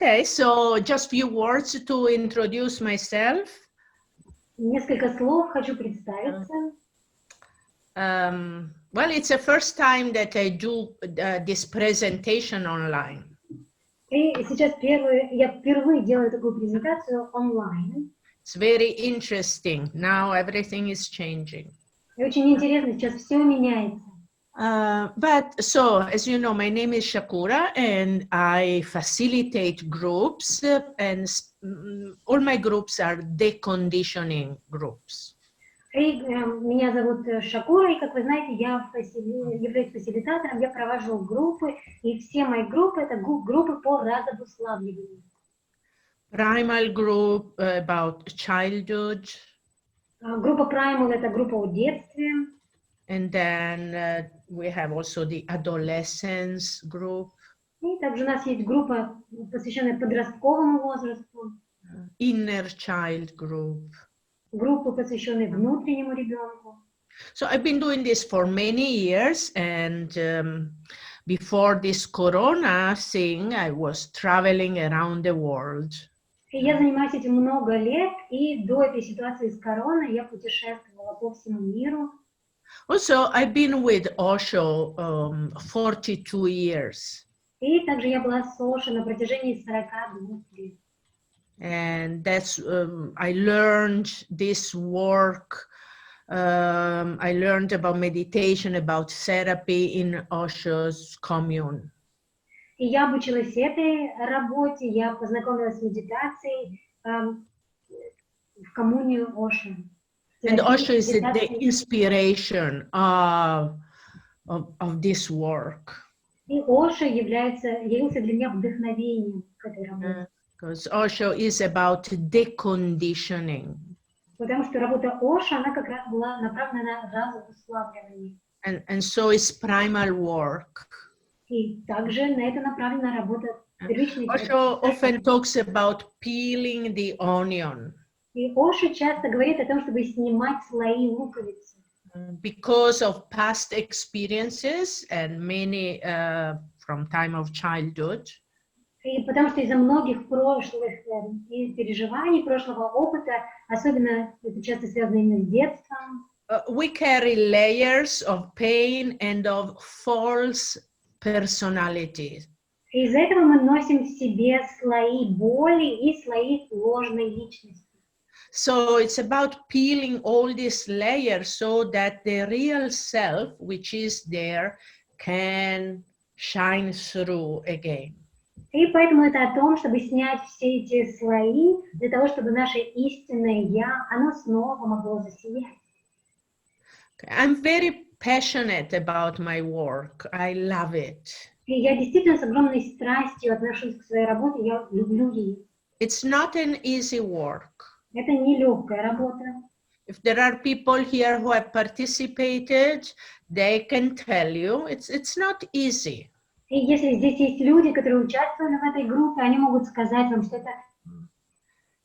Okay, so just few words to introduce myself. Несколько слов хочу представиться. Well, it's the first time that I do this presentation online. И сейчас я впервые делаю такую презентацию онлайн. It's very interesting. Now everything is changing. И очень интересно, сейчас все меняется. But so, as you know, my name is Shakura, and I facilitate groups, and all my groups are deconditioning groups. И меня зовут Шакура, и, как вы знаете, я являюсь фасилитатором, я провожу группы, и все мои группы — это группы по разобуславливанию. Primal group about childhood. Группа Primal — это группа о детстве. And then we have also the adolescence group. И также у нас есть группа, посвященная подростковому возрасту. Inner child group. Группы, посвященные внутреннему ребенку. So I've been doing this for many years, and before this corona thing, I was traveling around the world. И я занимаюсь этим много лет, и до этой ситуации с короной я путешествовала по всему миру. Also, I've been with Osho 42 years. И также я была с Ошо на протяжении 42 лет. And that's, I learned this work. I learned about meditation, about therapy in Osho's commune. И я обучилась этой работе, я познакомилась с медитацией в коммуне Ошо. And Osho is the inspiration of this work. И Ошо явился для меня вдохновением к этой работе. Because Osho is about deconditioning. Потому что работа Ошо, она как раз была направлена на разобуславливание. And so is primal work. И также на это направлена работа первичной. Osho often talks about peeling the onion. И Ошо часто говорит о том, чтобы снимать слои луковицы. Because of past experiences and many from time of childhood. И потому что из-за многих прошлых переживаний, прошлого опыта, особенно это часто связано именно с детством. We carry layers of pain and of false personality. И из-за этого мы носим в себе слои боли и слои ложной личности. So it's about peeling all these layers so that the real self, which is there, can shine through again. И поэтому это о том, чтобы снять все эти слои, для того, чтобы наше истинное «я», оно снова могло засиять. I'm very passionate about my work. I love it. И я действительно с огромной страстью отношусь к своей работе, я люблю ее. It's not an easy work. Это не легкая работа. If there are people here who have participated, they can tell you it's not easy. И если здесь есть люди, которые участвовали в этой группе, они могут сказать вам, что это...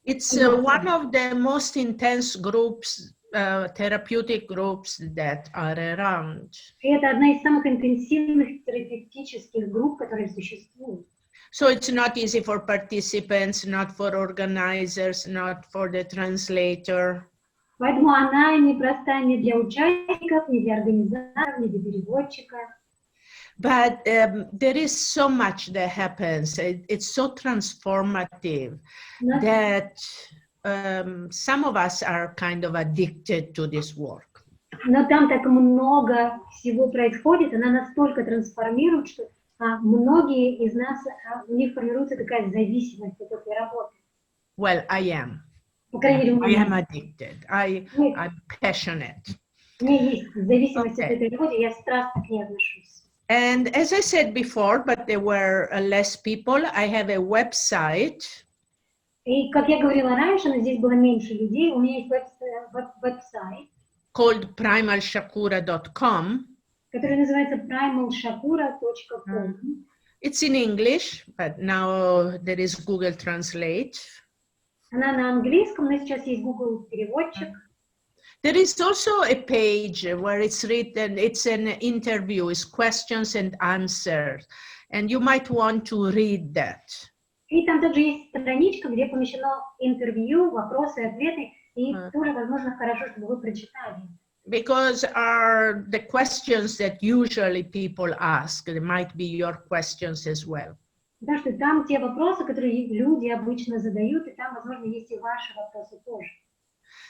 It's one of the most intense groups, therapeutic groups that are around. И это одна из самых интенсивных терапевтических групп, которые существуют. So it's not easy for participants, not for organizers, not for the translator. Поэтому она непроста ни для участников, ни для организаторов, ни для переводчика. But there is so much that happens. It's so transformative that some of us are kind of addicted to this work. Но там так много всего происходит, она настолько трансформирует, что многие из нас, у них формируется такая зависимость от этой работы. Well, I am. По крайней мере, I am addicted. I'm passionate. У меня есть зависимость от этой работы, я страстно к ней отношусь. And as I said before, but there were less people, I have a website. И как я говорила раньше, но здесь было меньше людей, у меня есть веб-сайт, called primalshakura.com. который называется primalshakura.com. It's in English, but now there is Google Translate. Она на английском, но сейчас есть Google переводчик. There is also a page where it's written, it's an interview, it's questions and answers, and you might want to read that. И И там также есть страничка, где помещено интервью, вопросы, ответы, и тоже, возможно, хорошо, чтобы вы прочитали. Because are the questions that usually people ask, they might be your questions as well. Потому что там те вопросы, которые люди обычно задают, и там, возможно, есть и ваши вопросы тоже.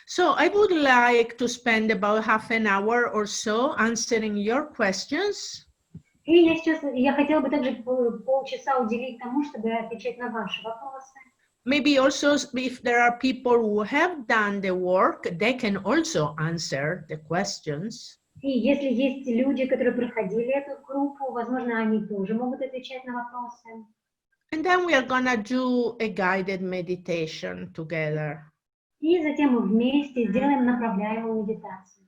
So I would like to spend about half an hour or so answering your questions. И я хотела бы также полчаса уделить тому, чтобы отвечать на ваши вопросы. Maybe also if there are people who have done the work, they can also answer the questions. И если есть люди, которые проходили эту группу, возможно, они тоже могут отвечать на вопросы. And then we are gonna do a guided meditation together. И затем мы вместе сделаем направляемую медитацию.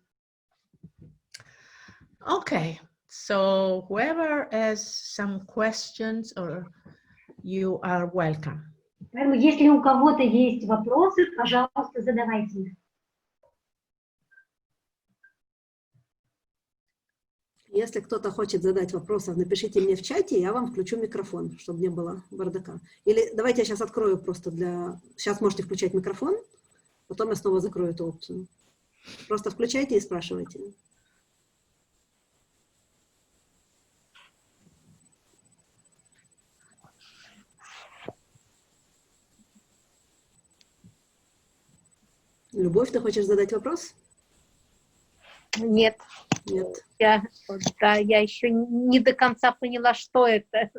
Okay, so whoever has some questions, or you are welcome. Поэтому, если у кого-то есть вопросы, пожалуйста, задавайте их. Если кто-то хочет задать вопросы, напишите мне в чате, я вам включу микрофон, чтобы не было бардака. Или давайте я сейчас открою просто для... Сейчас можете включать микрофон, потом я снова закрою эту опцию. Просто включайте и спрашивайте. Любовь, ты хочешь задать вопрос? Нет. Нет. Я еще не до конца поняла, что это,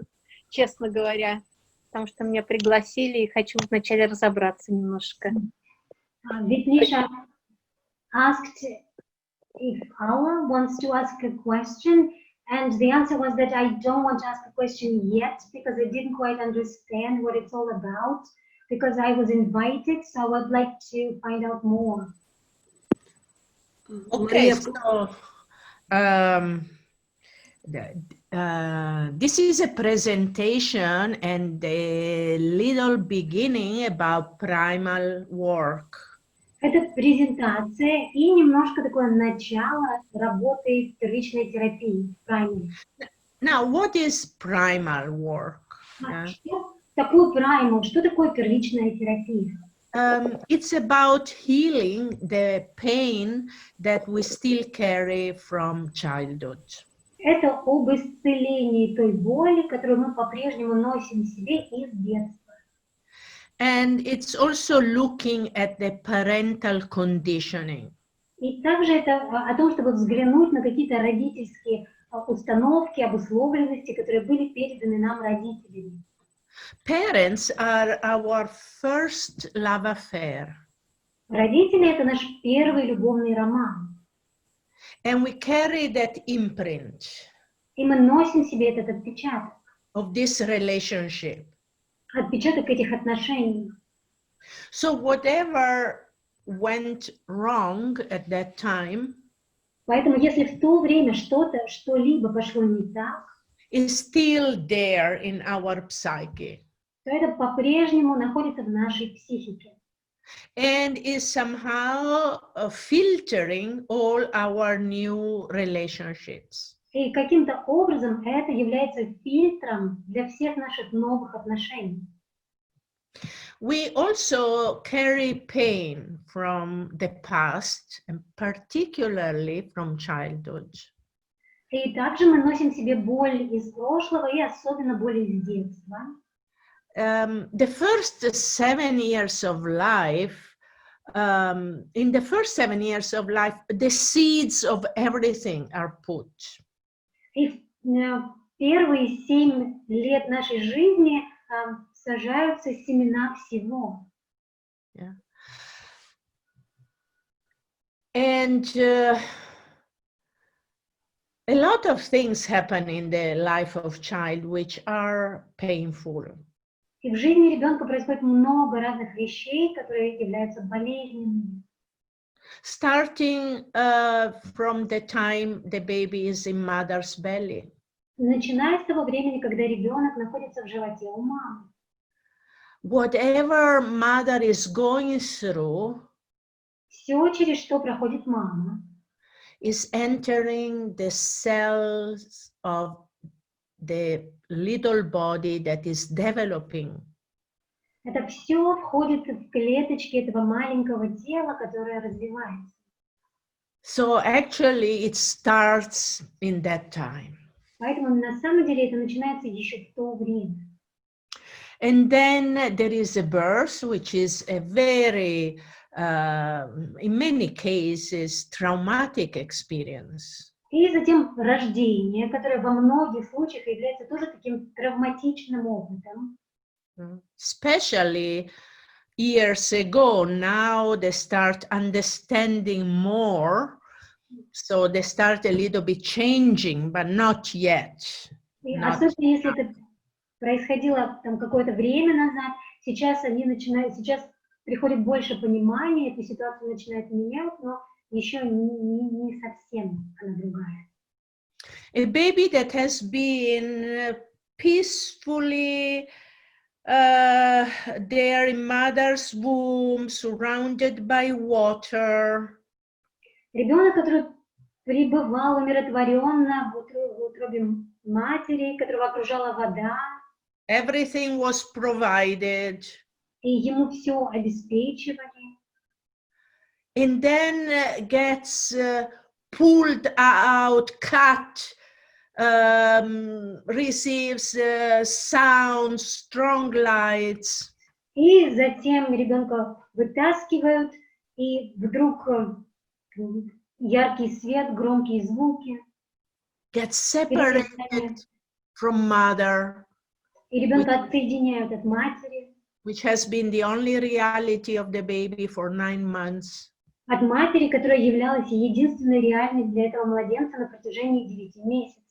честно говоря, потому что меня пригласили, и хочу вначале разобраться немножко. Витниша asked if Allah wants to ask a question, and the answer was that I don't want to ask a question yet, because I didn't quite understand what it's all about, because I was invited, so I would like to find out more. Okay, so this is a presentation and a little beginning about primal work. Это презентация и немножко такое начало работы первичной терапии. Now, what is primal work? Что такое primal? Что такое первичная терапия? It's about healing the pain that we still carry from childhood. Это об исцелении той боли, которую мы по-прежнему носим в себе из детства. And it's also looking at the parental conditioning. И также это о том, чтобы взглянуть на какие-то родительские установки, обусловленности, которые были переданы нам родителями. Parents are our first love affair. Родители — это наш первый любовный роман. And we carry that imprint И мы носим в себе этот отпечаток. of this relationship. Отпечаток этих отношений. So whatever went wrong at that time Поэтому если в то время что-либо пошло не так, is still there in our psyche. то это по-прежнему находится в нашей психике. And is somehow filtering all our new relationships. И каким-то образом это является фильтром для всех наших новых отношений. We also carry pain from the past, and particularly from childhood. И также мы носим в себе боль из прошлого и особенно боль из детства. The first 7 years of life, in the first 7 years of life, the seeds of everything are put. И в первые 7 лет нашей жизни сажаются семена всего. Yeah. And a lot of things happen in the life of child which are painful. И в жизни ребенка происходит много разных вещей, которые являются болезненными. Starting from the time the baby is in mother's belly. Начиная с того времени, когда ребенок находится в животе у мамы. Whatever mother is going through Все, через что проходит мама, is entering the cells of the little body that is developing. Это все входит в клеточки этого маленького тела, которое развивается. So actually it starts in that time. Поэтому на самом деле это начинается еще в то время. And then there is a birth, which is a very, in many cases, traumatic experience. И затем рождение, которое во многих случаях является тоже таким травматичным опытом. Especially years ago, now they start understanding more, so they start a little bit changing, but not yet. И особенно если это происходило там какое-то время назад, сейчас приходит больше понимания, эта ситуация начинает менять, но еще не совсем она другая. A baby that has been peacefully there in mother's womb, surrounded by water. Ребенок, который пребывал умиротворенно в утробе матери, которого окружала вода. Everything was provided. И ему все обеспечивали. And then gets pulled out, cut, receives sounds, strong lights. И затем ребенка вытаскивают, и вдруг яркий свет, громкие звуки. Gets separated from mother. И ребенка отсоединяют от матери. Which has been the only reality of the baby for 9 months. От матери, которая являлась единственной реальностью для этого младенца на протяжении 9 месяцев.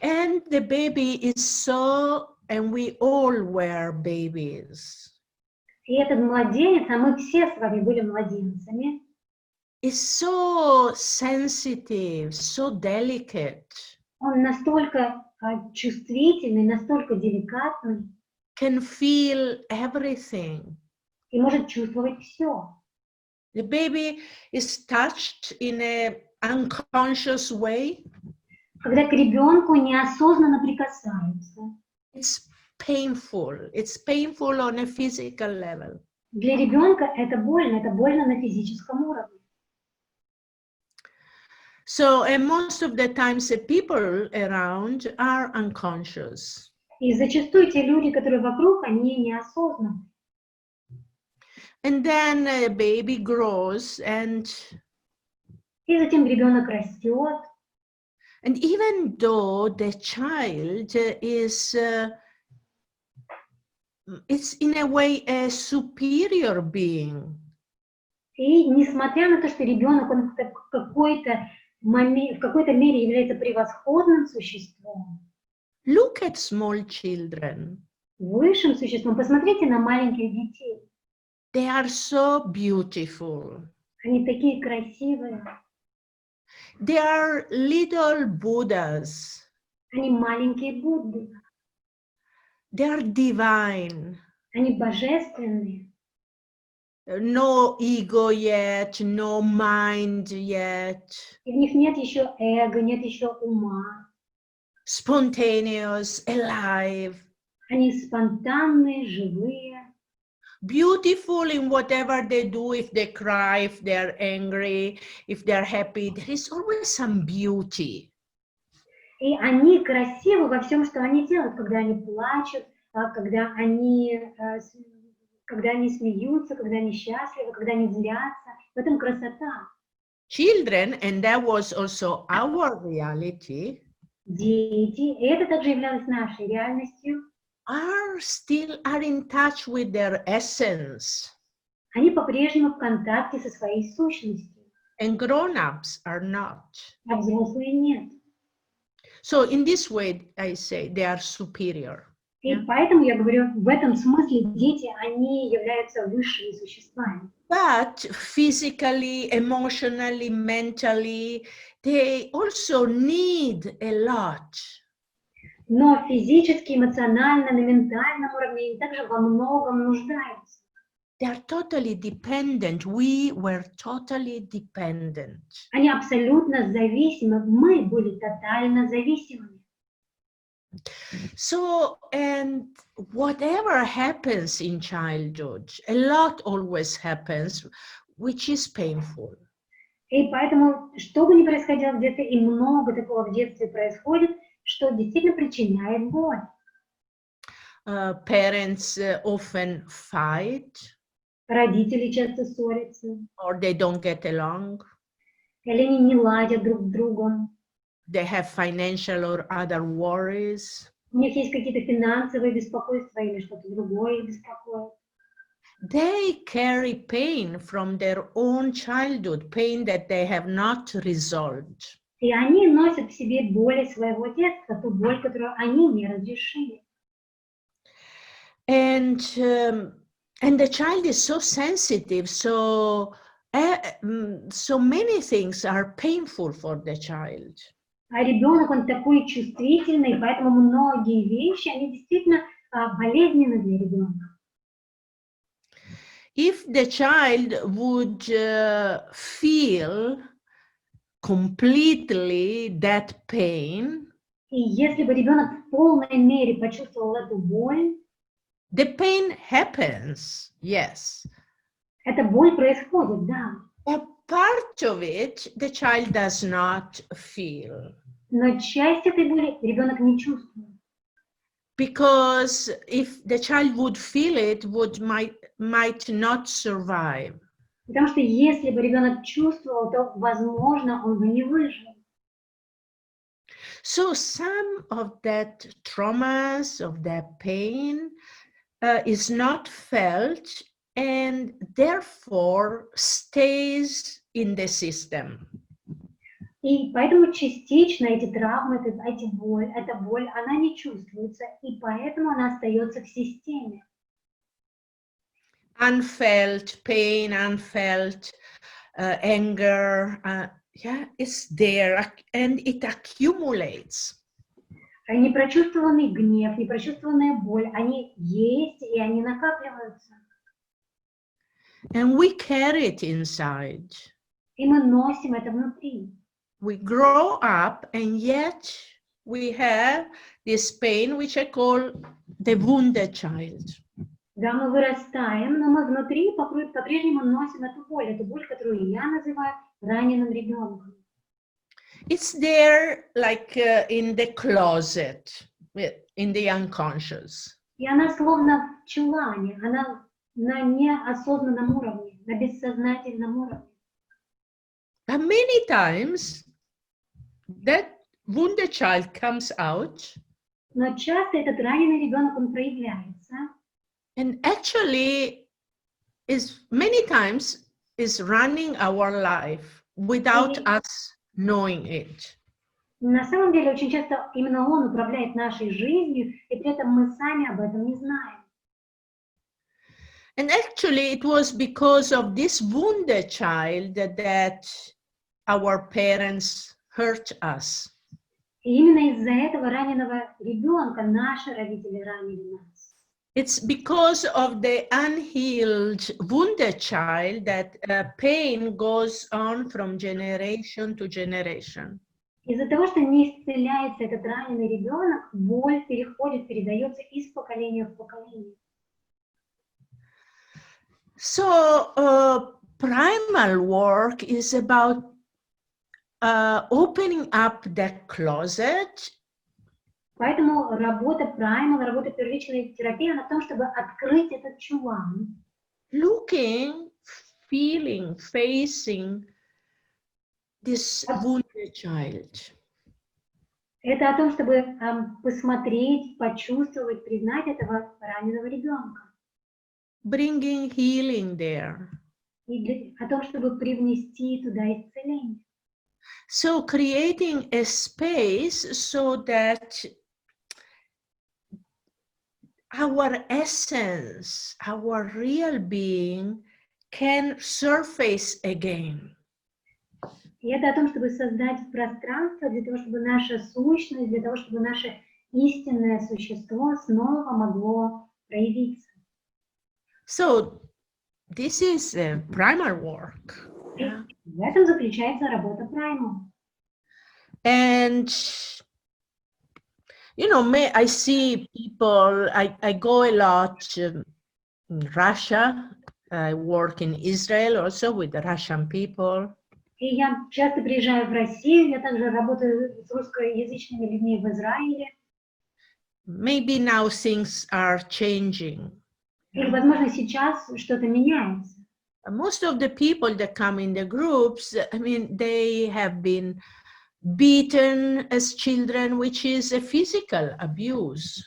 And the baby is so, and we all were babies. И этот младенец, а мы все с вами были младенцами, is so sensitive, so delicate. Он настолько чувствительный, настолько деликатный. Can feel everything. И может чувствовать все. The baby is touched in a unconscious way. Когда к ребенку неосознанно прикасаются. It's painful on a physical level. Для ребенка это больно на физическом уровне. So, and most of the times the people around are unconscious. И зачастую те люди, которые вокруг, они неосознанны. And then a baby grows and И затем ребенок растет. And even though the child is it's in a way a superior being. И несмотря на то, что ребенок он в какой-то мере является превосходным существом. Look at small children. Высшим существом. Посмотрите на маленьких детей. They are so beautiful. Они такие красивые. They are little Buddhas. Они маленькие Будды. They are divine. Они божественные. No ego yet, no mind yet. И в них нет еще эго, нет еще ума. Spontaneous, alive. Они спонтанные, живые. Beautiful in whatever they do, if they cry, if they're angry, if they're happy, there is always some beauty. И они красивы во всем, что они делают, когда они плачут, когда они смеются, когда они счастливы, когда они злятся. В этом красота. Children, and that was also our reality, Дети, и это также являлось нашей реальностью, are in touch with their essence. Они по-прежнему в контакте со своей сущностью. And grown-ups are not. А взрослые нет. So in this way, I say they are superior. И поэтому я говорю, в этом смысле дети, они являются высшими существами. But physically, emotionally, mentally, they also need a lot. Но физически, эмоционально, на ментальном уровне они также во многом нуждаются. They are totally dependent. We were totally dependent. Они абсолютно зависимы. Мы были тотально зависимыми. So, and whatever happens in childhood, a lot always happens, which is painful. И поэтому, что бы ни происходило в детстве, и много такого в детстве происходит, что действительно причиняет боль. Parents often fight, Родители часто ссорятся, or they don't get along. или они не ладят друг с другом. They have financial or other worries. У них есть какие-то финансовые беспокойства или что-то другое их беспокоит. They carry pain from their own childhood, pain that they have not resolved. И они носят в себе боли своего детства, ту боль, которую они не разрешили. And the child is so sensitive, so many things are painful for the child. А ребенок, он такой чувствительный, поэтому многие вещи, они действительно болезненны для ребенка. If the child would feel completely that pain, И если бы ребенок в полной мере почувствовал эту боль, the pain happens, yes. эта боль происходит, да. A part of it the child does not feel. Но часть этой боли ребенок не чувствует. Because if the child would feel it, might not survive. Потому что если бы ребенок чувствовал, то, возможно, он бы не выжил. So some of that traumas, of that pain, is not felt and therefore stays in the system. И поэтому частично эти травмы, эта боль, она не чувствуется, и поэтому она остается в системе. Unfelt pain, unfelt anger, it's there and it accumulates. Непрочувствованный гнев, непрочувствованная боль, они есть и они накапливаются. And we carry it inside. И мы носим это внутри. We grow up and yet we have this pain which I call the wounded child. Да, мы вырастаем, но мы внутри по-прежнему носим эту боль, которую я называю раненым ребенком. It's there like in the closet, in the unconscious. И она словно в чулане, она на неосознанном уровне, на бессознательном уровне. But many times that wounded child comes out. Но часто этот раненый ребенок, он проявляется. And actually many times is running our life without us knowing it. На самом деле, очень часто именно он управляет нашей жизнью, и при этом мы сами об этом не знаем. And actually, it was because of this wounded child that our parents hurt us. И именно из-за этого раненого ребенка наши родители ранили нас. It's because of the unhealed, wounded child that pain goes on from generation to generation. Из-за того, что не исцеляется этот раненый ребенок, боль передается из поколения в поколение. So primal work is about opening up that closet. Поэтому работа первичной терапии, она в том, чтобы открыть этот чулан. Looking, feeling, facing this wounded child. Это о том, чтобы посмотреть, почувствовать, признать этого раненого ребенка. Bringing healing there. И о том, чтобы привнести туда исцеление. So creating a space so that our essence, our real being can surface again. И это о том, чтобы создать пространство для того, чтобы наша сущность, для того, чтобы наше истинное существо снова могло проявиться. So this is primal work. И в этом заключается работа праймал. And you know, I see people, I go a lot in Russia. I work in Israel also with the Russian people. И я часто приезжаю в Россию, я также работаю с русскоязычными людьми в Израиле. Maybe now things are changing. Или, возможно, сейчас что-то меняется. Most of the people that come in the groups, I mean, they have been beaten as children, which is a physical abuse.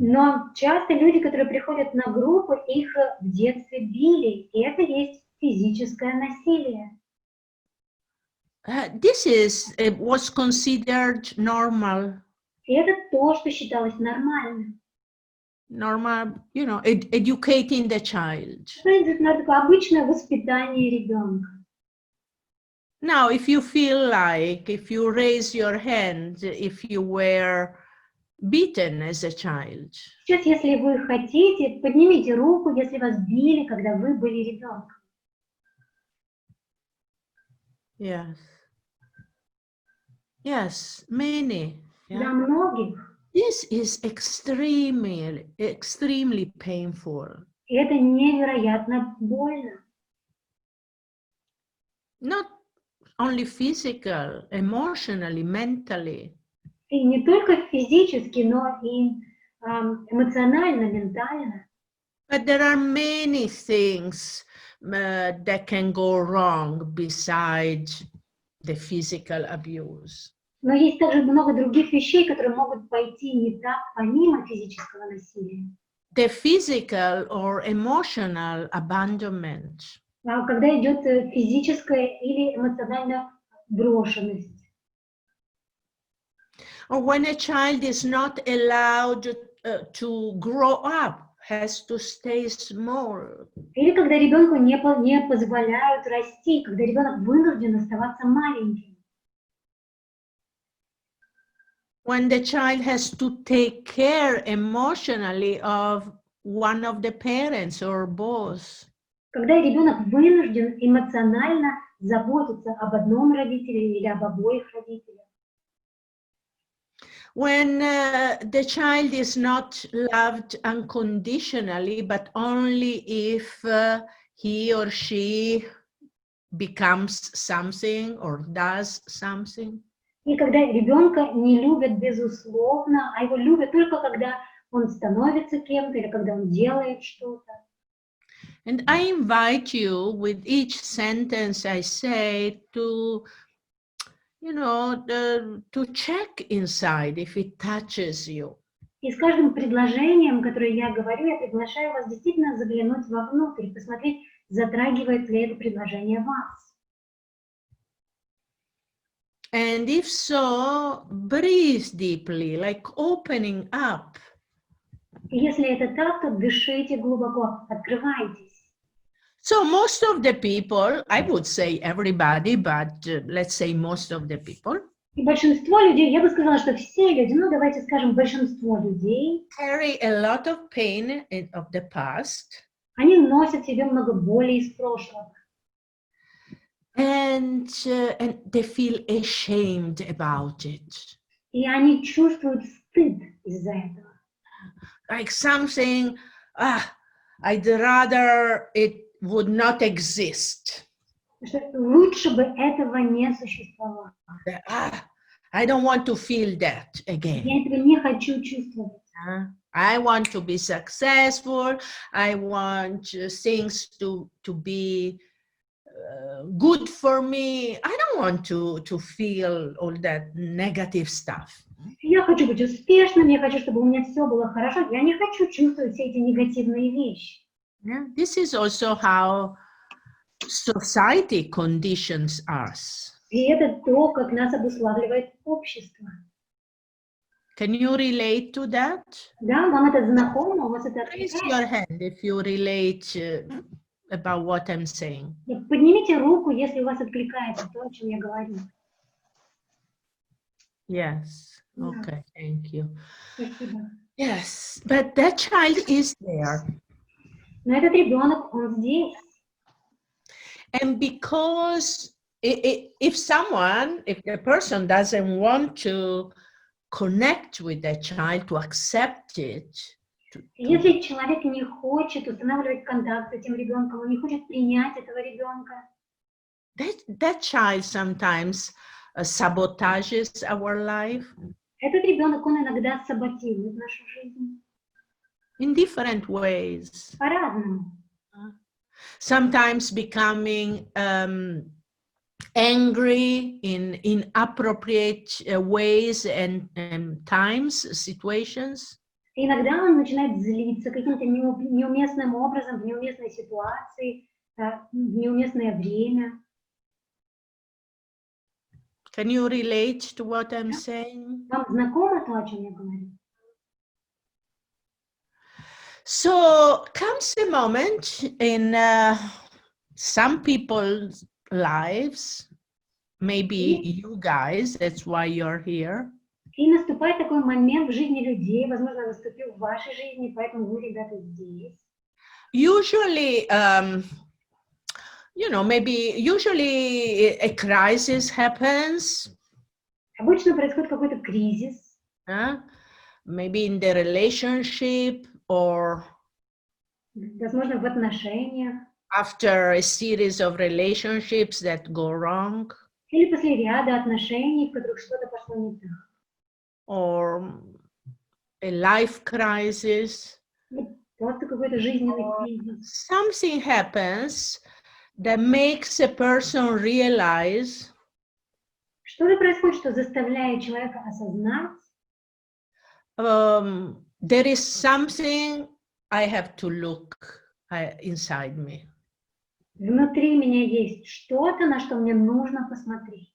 Но часто люди, которые приходят на группу, их в детстве били, и это есть физическое насилие. This was considered normal. И это то, что считалось нормальным. Normal, you know, educating the child. Это такое обычное воспитание ребенка. Now, if you feel like, if you raise your hand, if you were beaten as a child. Сейчас, если вы хотите, поднимите руку, если вас били, когда вы были ребенком. Yes. Yes, many. Yeah. Для многих. This is extremely painful. И это невероятно больно. Not only physical, emotionally, mentally. И не только физически, но и эмоционально, ментально. But there are many things that can go wrong besides the physical abuse. Но есть также много других вещей, которые могут пойти не так, помимо физического насилия. The physical or emotional abandonment. Когда идет физическая или эмоциональная брошенность. Or when a child is not allowed to grow up, has to stay small. Или когда ребенку не позволяют расти, когда ребенок вынужден оставаться маленьким. When the child has to take care emotionally of one of the parents or both. Когда ребенок вынужден эмоционально заботиться об одном родителе или об обоих родителях. When the child is not loved unconditionally, but only if he or she becomes something or does something. И когда ребенка не любят безусловно, а его любят только когда он становится кем-то или когда он делает что-то. And I invite you with each sentence I say to, you know, to check inside if it touches you. И с каждым предложением, которое я говорю, я приглашаю вас действительно заглянуть вовнутрь, посмотреть, затрагивает ли это предложение вас. And if so, breathe deeply, like opening up. И если это так, то дышите глубоко, открывайтесь. So most of the people, I would say everybody, but let's say most of the people. И большинство людей, я бы сказала, что все люди, ну давайте скажем, большинство людей, carry a lot of pain of the past. Они носят в себе много боли из прошлого. And they feel ashamed about it. И они чувствуют стыд из-за этого. Like something, I'd rather it would not exist. Что лучше бы этого не существовало. I don't want to feel that again. Я этого не хочу чувствовать. I want to be successful. I want things to be good for me. I don't want to feel all that negative stuff. Я хочу быть успешным, я хочу, чтобы у меня все было хорошо. Я не хочу чувствовать все эти негативные вещи. Yeah, this is also how society conditions us. И это то, как нас обуславливает общество. Can you relate to that? Да, вам это знакомо, у вас это Raise your hand if you relate about what I'm saying. Поднимите руку, если у вас откликается то, о чем я говорю. Yes. Okay. Thank you. Спасибо. Yes, but that child is there. Но этот ребенок, он здесь. And because if the person doesn't want to connect with the child, to accept it. Если человек не хочет устанавливать контакт с этим ребенком, он не хочет принять этого ребенка, That child sometimes sabotages our life этот ребенок, он иногда саботирует нашу жизнь in different ways. по-разному. Sometimes becoming angry in inappropriate ways and times, situations. Иногда он начинает злиться каким-то неуместным образом, в неуместной ситуации, в неуместное время. Can you relate to what I'm saying? Вам знакомо то, о чем я говорю? So comes a moment in some people's lives, maybe you guys, that's why you're here. И наступает такой момент в жизни людей, возможно, наступил в вашей жизни, поэтому вы, ребята, здесь. Usually, usually a crisis happens. Обычно происходит какой-то кризис. Maybe in the relationship or возможно, в отношениях. After a series of relationships that go wrong. Или после ряда отношений, в которых что-то пошло не так. Or a life crisis. Просто какой-то жизненный кризис. Something happens that makes a person realize что-то происходит, что заставляет человека осознать, there is something I have to look inside me. Внутри меня есть что-то, на что мне нужно посмотреть.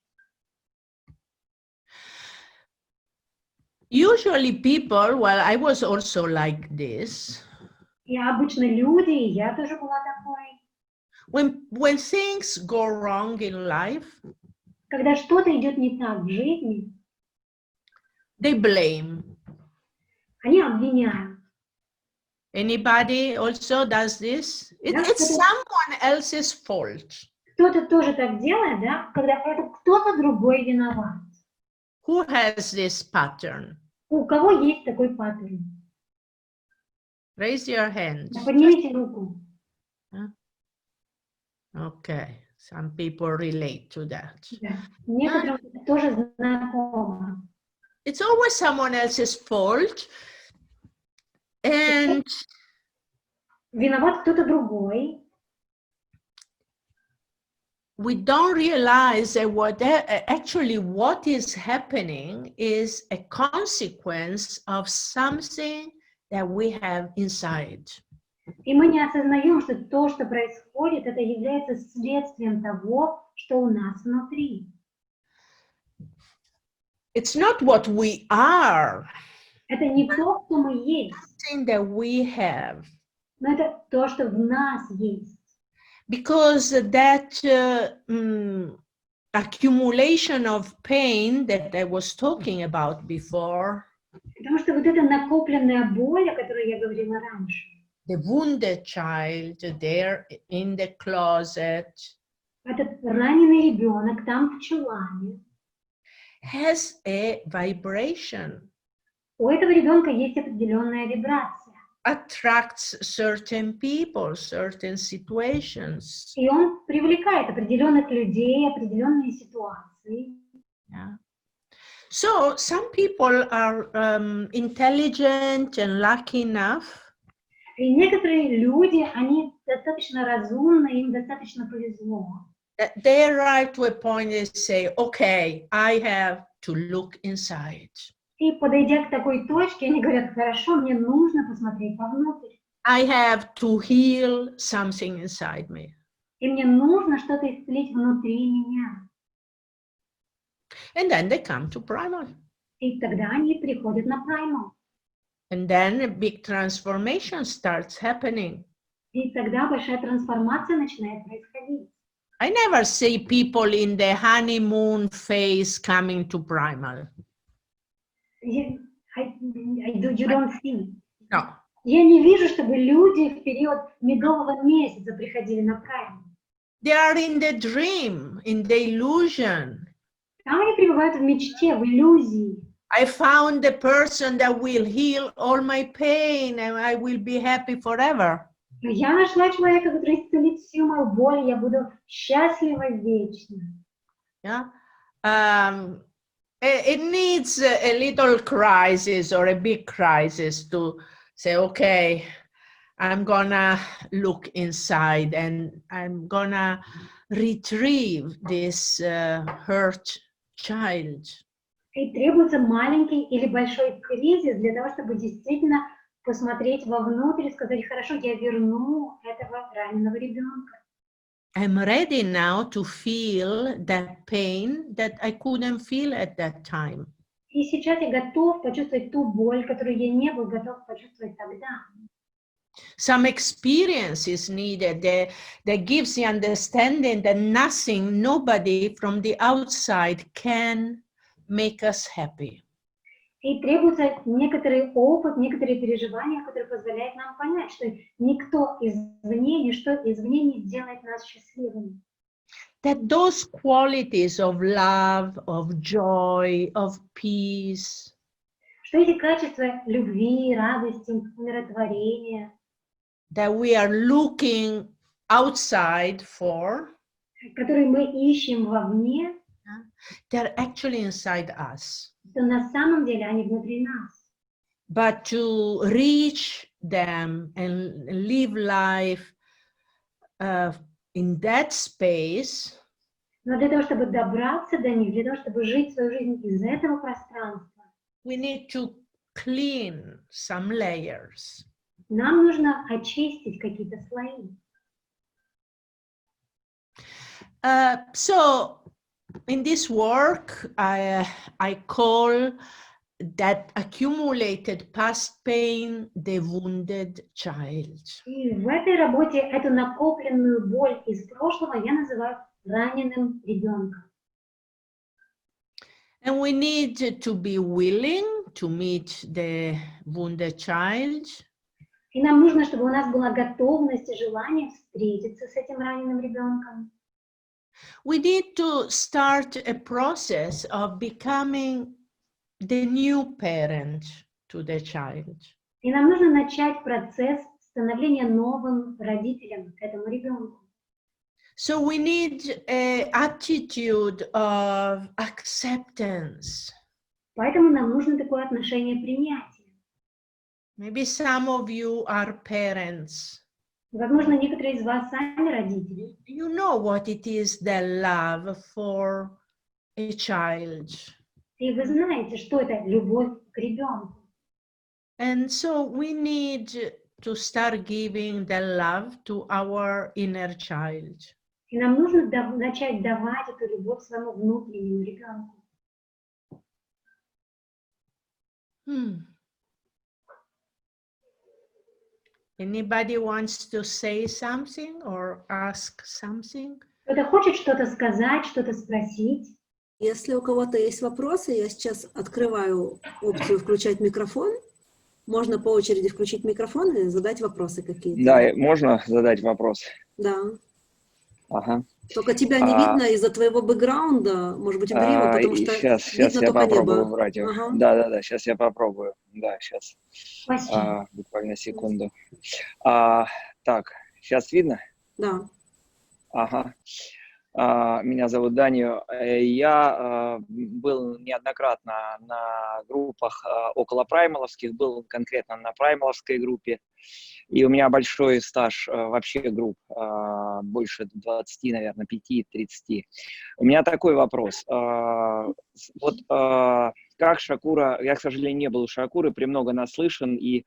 Usually people, well, I was also like this. И обычно люди, и я тоже была такой. When things go wrong in life, когда что-то идет не так в жизни, they blame. Они обвиняют. Anybody also does this? It's someone else's fault. Кто-то тоже так делает, да? Когда это кто-то другой виноват. Who has this pattern? У кого есть такой паттерн? Raise your hand. Поднимите руку. Okay, some people relate to that. Да. Некоторым тоже знакомо. It's always someone else's fault. And виноват кто-то другой. We don't realize that what is happening is a consequence of something that we have inside. И мы не осознаем, что то, что происходит, это является следствием того, что у нас внутри. It's not what we are. Это не то, что мы есть. Something that we have. Но это то, что в нас есть. Because that accumulation of pain that I was talking about before. Потому что вот эта накопленная боль, о которой я говорила раньше. The wounded child there in the closet. Этот раненый ребенок там в чулане. Has a vibration. У этого ребенка есть определенная вибрация. Attracts certain people, certain situations. И он привлекает определенных людей, определенные ситуации. Yeah. So some people are intelligent and lucky enough. И некоторые люди, они достаточно разумны, им достаточно повезло. They arrive to a point and say, okay, I have to look inside. И подойдя к такой точке, они говорят, хорошо, мне нужно посмотреть вовнутрь. I have to heal something inside me. И мне нужно что-то исцелить внутри меня. And then they come to primal. И тогда они приходят на primal. And then a big transformation starts happening. И тогда большая трансформация начинает происходить. I never see people in the honeymoon phase coming to primal. You don't see. No. Я не вижу, чтобы люди в период медового месяца приходили на primal. They are in the dream, in the illusion. Там они пребывают в мечте, в иллюзии. I found the person that will heal all my pain and I will be happy forever. Я нашла человека, который исцелит всю мою боль, я буду счастлива вечно. Yeah. It needs a little crisis or a big crisis to say, okay, I'm gonna look inside and I'm gonna retrieve this hurt child. И требуется маленький или большой кризис для того, чтобы действительно посмотреть вовнутрь и сказать, хорошо, я верну этого раненого ребенка. I'm ready now to feel that pain that I couldn't feel at that time. И сейчас я готов почувствовать ту боль, которую я не был готов почувствовать тогда. Some experience is needed that gives the understanding that nothing, nobody from the outside can make us happy. И требуется некоторый опыт, некоторые переживания, которые позволяют нам понять, что никто извне, ничто извне не сделает нас счастливыми. That those qualities of love, of joy, of peace, Что эти качества любви, радости, умиротворения, that we are looking outside for, которые мы ищем вовне, they're actually inside us. то на самом деле они внутри нас. But to reach them and live life in that space, Но для того, чтобы добраться до них, для того, чтобы жить свою жизнь из этого пространства, we need to clean some layers. нам нужно очистить какие-то слои. So in this work, I call that accumulated past pain the wounded child. И в этой работе эту накопленную боль из прошлого я называю раненым ребенком. And we need to be willing to meet the wounded child. И нам нужно, чтобы у нас была готовность и желание встретиться с этим раненым ребенком. We need to start a process of becoming the new parent to the child. И нам нужно начать процесс становления новым родителем этому ребенку. So we need an attitude of acceptance. Поэтому нам нужно такое отношение принятия. Maybe some of you are parents. Возможно, некоторые из вас сами родители. You know what it is, the love for a child. И вы знаете, что это любовь к ребенку. And so we need to start giving the love to our inner child. И нам нужно начать давать эту любовь своему внутреннему ребенку. Anybody wants to say something or ask something? Кто-то хочет что-то сказать, что-то спросить. Если у кого-то есть вопросы, я сейчас открываю опцию «Включать микрофон». Можно по очереди включить микрофон и задать вопросы какие-то. Да, можно задать вопрос? Да. Ага. Только тебя не видно из-за твоего бэкграунда. Может быть, убери его, потому что сейчас видно я только попробую небо. убрать его. Ага. Да, сейчас я попробую. Да, сейчас. Буквально секунду. Так, сейчас видно? Да. Ага. Меня зовут Данио. Я был неоднократно на группах околопраймаловских, был конкретно на праймаловской группе. И у меня большой стаж вообще групп, больше 20, наверное, 5-30. У меня такой вопрос. Вот как Шакура, я, к сожалению, не был у Шакуры, премного наслышан и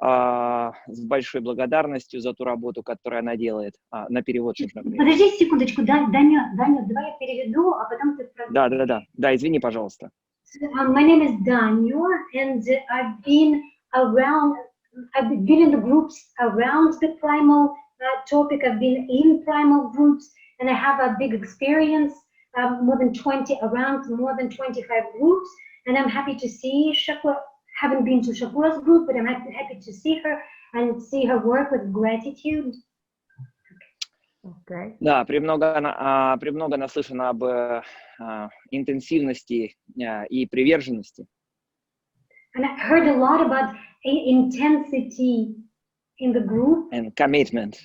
с большой благодарностью за ту работу, которую она делает. На перевод нужно время. Подожди секундочку, Даня, давай я переведу, а потом ты... Да, извини, пожалуйста. My name is Daniel, and I've been in the groups around the primal topic. I've been in primal groups, and I have a big experience, around more than 25 groups, and I'm happy to see Shakura. Haven't been to Shakura's group, but I'm happy to see her and see her work with gratitude. Okay. Да, премного наслышано об интенсивности и приверженности. And I heard a lot about intensity in the group. And commitment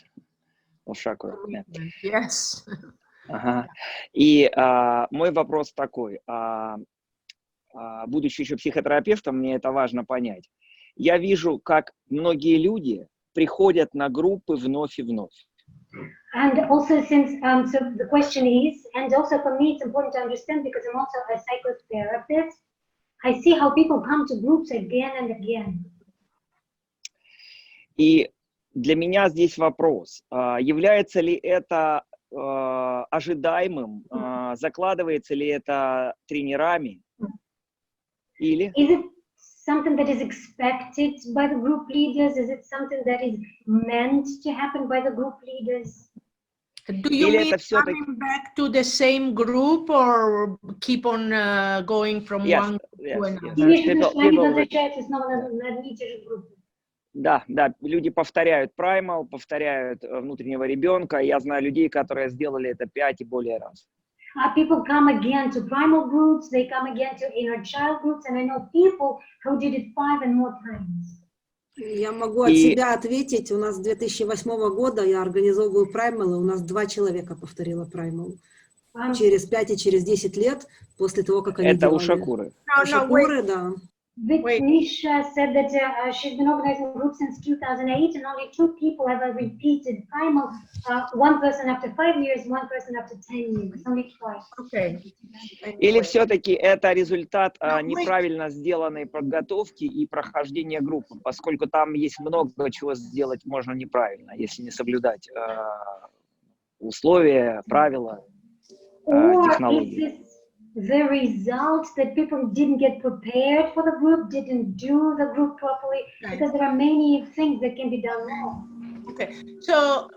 of Shakura. Yes. Ага. И мой вопрос такой. Будучи еще психотерапевтом, мне это важно понять. Я вижу, как многие люди приходят на группы вновь и вновь. And also since, so the question is, and also for me it's important to understand because I'm also a psychotherapist, I see how people come to groups again and again. И для меня здесь вопрос, является ли это ожидаемым, закладывается ли это тренерами, или... Is it something that is expected by the group leaders? Is it something that is meant to happen by the group leaders? Do you mean coming back to the same group or keep on going from one to another? Да, люди повторяют primal, повторяют внутреннего ребенка. Я знаю людей, которые сделали это 5 и более раз. People come again to primal groups, they come again to inner child groups, and I know people who did it 5 and more times. Я могу от себя ответить. У нас с 2008 года я организовываю праймалы. У нас 2 человека повторило праймал. Через 5 и через 10 лет после того, как они это делали. У Шакуры. У Шакуры, да. Nisha said that she's been organizing groups since 2008 and only 2 people have repeated primal. 1 person after 5 years, 1 person after 10 years. Only twice. Okay. Или все-таки это результат неправильно сделанной подготовки и прохождения группы, поскольку там есть много чего сделать можно неправильно, если не соблюдать условия, правила, технологии. The result that people didn't get prepared for the group, didn't do the group properly, because there are many things that can be done wrong. Okay, so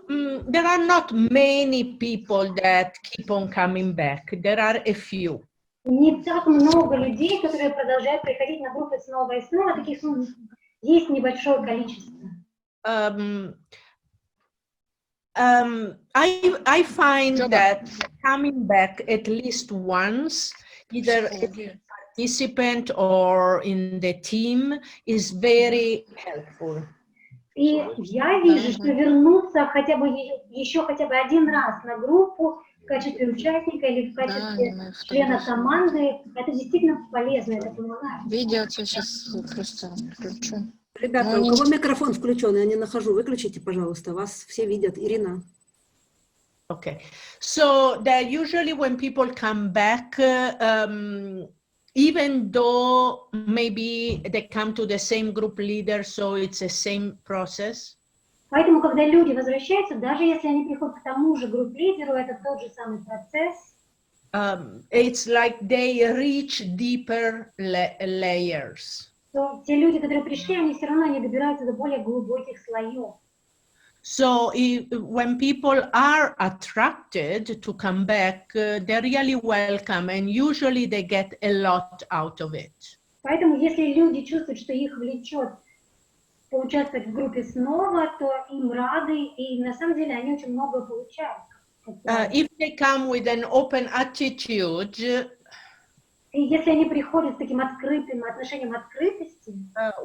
there are not many people that keep on coming back. There are a few. Не так много людей, которые продолжают приходить на группы снова и снова. Таких есть небольшое количество. I find that coming back at least once, either as a participant or in the team, is very helpful. И я вижу, что вернуться еще хотя бы один раз на группу в качестве участника или в качестве члена команды, это действительно полезно, это помогает. Видео сейчас просто включу. Ребята, у кого микрофон включен, я не нахожу, выключите, пожалуйста, вас все видят. Ирина. Okay, so that usually when people come back, even though maybe they come to the same group leader, so it's the same process. Поэтому, когда люди возвращаются, даже если они приходят к тому же групп-лидеру, это тот же самый процесс. It's like they reach deeper layers. То те люди, которые пришли, они все равно не добираются до более глубоких слоев. So when people are attracted to come back, they're really welcome, and usually they get a lot out of it. Поэтому, если люди чувствуют, что их влечет поучаствовать в группе снова, то им рады, и на самом деле они очень много получают. If they come with an open attitude, и если они приходят с таким открытым отношением открытости,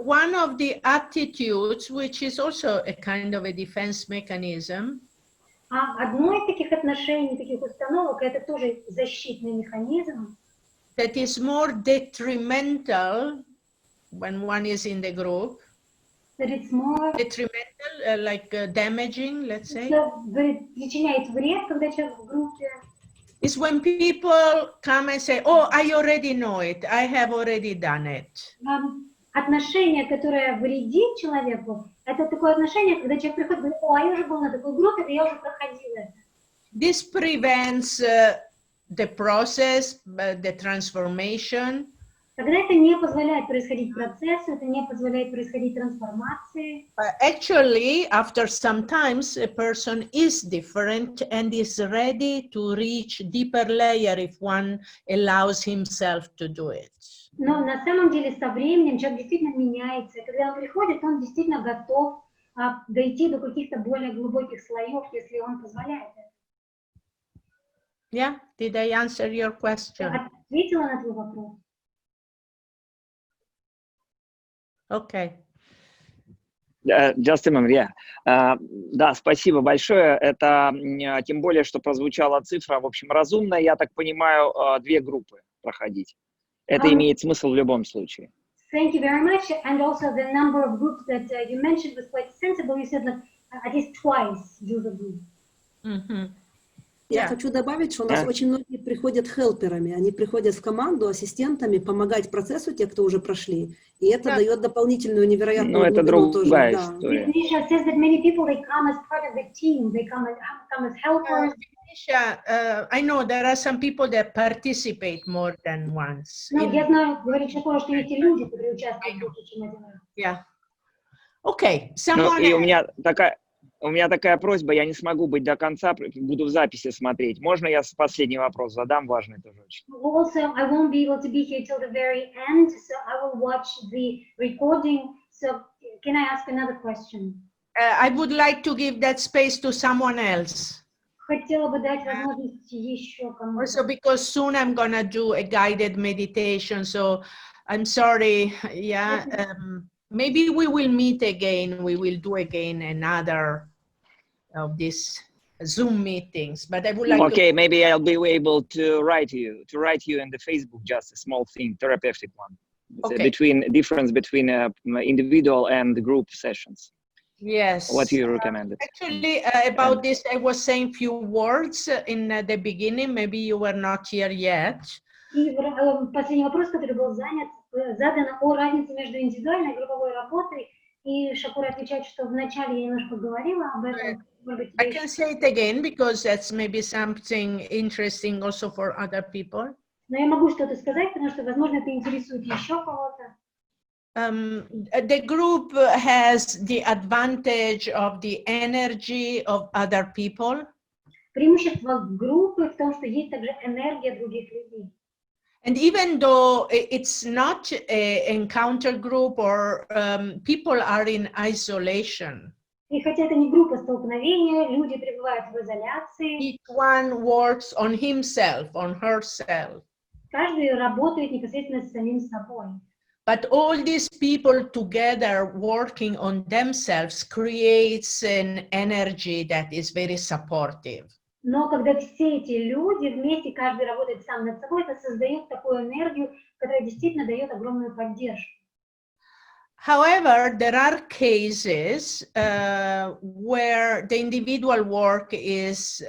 one of the attitudes, which is also a kind of a defense mechanism, одно из таких отношений, таких установок, это тоже защитный механизм, that is more detrimental when one is in the group, that it's more detrimental, like damaging, let's say, причиняет вред, когда человек в группе, is when people come and say, oh, I already know it, I have already done it. Отношение, которое вредит человеку, это такое отношение, когда человек приходит и говорит, о, я уже был на такой группе, я уже проходил это. This prevents the process, the transformation. Тогда это не позволяет происходить процессу, это не позволяет происходить трансформации. Actually, after some times, a person is different and is ready to reach deeper layer if one allows himself to do it. Но на самом деле со временем человек действительно меняется. И когда он приходит, он действительно готов дойти до каких-то более глубоких слоев, если он позволяет это. Yeah, did I answer your question? Ответила на твой вопрос? Okay. Just a moment, yeah. Да, спасибо большое. Это тем более, что прозвучала цифра, в общем, разумная, я так понимаю, 2 группы проходить. Это имеет смысл в любом случае. Thank you very much. And also the number of groups that you mentioned was quite sensible. You said like at least twice do the group. Я хочу добавить, что у нас очень многие приходят хелперами. Они приходят в команду ассистентами помогать процессу, те, кто уже прошли. И это дает дополнительную невероятную Ну, это другая тоже. история. Nisha says that many people, they come as part of the team. They come as helpers. Nisha, I know there are some people that participate more than once. Ну, я знаю, говорит Шакура, что эти люди, которые участвуют больше, чем один раз. Yeah. Okay. Ну, и у меня такая просьба, я не смогу быть до конца, буду в записи смотреть. Можно я последний вопрос задам, важный тоже очень? Also, I won't be able to be here till the very end, so I will watch the recording. So, can I ask another question? I would like to give that space to someone else. Хотела бы дать возможность еще кому-то. Also, because soon I'm gonna do a guided meditation, so I'm sorry. Yeah, maybe we will meet again. We will do again another of these Zoom meetings. But I would like Okay, maybe I'll be able to write you in the Facebook, just a small thing, therapeutic one. Okay. Difference between individual and group sessions. Yes. What do you recommend? Actually, about this, I was saying few words in the beginning. Maybe you were not here yet. И последний вопрос, который был задан о разнице между индивидуальной и групповой работой. И Шакура отвечает, что вначале я немножко говорила об этом. I can say it again because that's maybe something interesting also for other people. Но я могу что-то сказать, потому что, возможно, это интересует еще кого-то. The group has the advantage of the energy of other people. Преимущество группы в том, что есть также энергия других людей. And even though it's not an encounter group or people are in isolation, И хотя это не группа столкновения, люди пребывают в изоляции. each one works on himself, on herself. Каждый работает непосредственно с самим собой. But all these people together working on themselves creates an energy that is very supportive. Но когда все эти люди вместе, каждый работает сам над собой, это создает такую энергию, которая действительно дает огромную поддержку. However, there are cases where the individual work is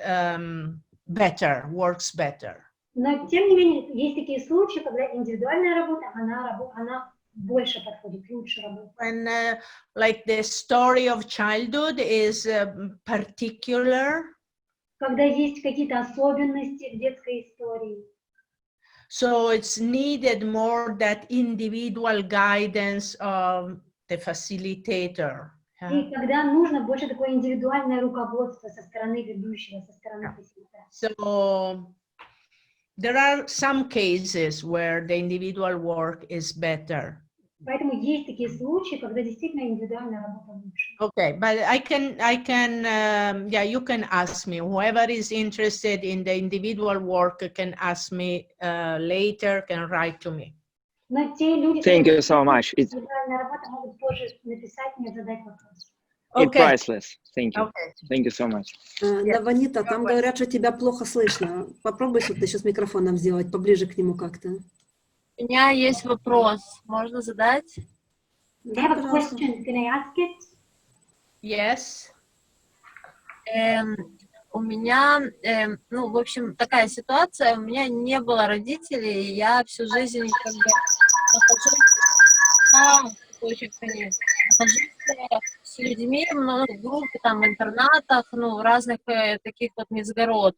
works better. Но тем не менее, есть такие случаи, когда индивидуальная работа, она больше подходит, лучше работает. When like the story of childhood is particular. Когда есть какие-то особенности в детской истории. So it's needed more that individual guidance of the facilitator. И когда нужно больше такое индивидуальное руководство со стороны ведущего, со стороны фасилитатора. So there are some cases where the individual work is better. Поэтому есть такие случаи, когда действительно индивидуальная работа лучше. Okay, but I can, yeah, you can ask me. Whoever is interested in the individual work can ask me later, can write to me. Но те люди, Thank you so much. индивидуальная работа, могут позже написать мне, задать вопрос. It's priceless. Thank you. Okay. Thank you so much. Ванита, там говорят, что тебя плохо слышно. Попробуй что-то еще с микрофоном сделать, поближе к нему как-то. У меня есть вопрос. Можно задать? I have a question. Can I ask it? Yes. У меня, ну, в общем, такая ситуация. У меня не было родителей, и я всю жизнь как бы нахожусь с людьми, много в группе, там, в интернатах, ну, в разных таких вот мизгород.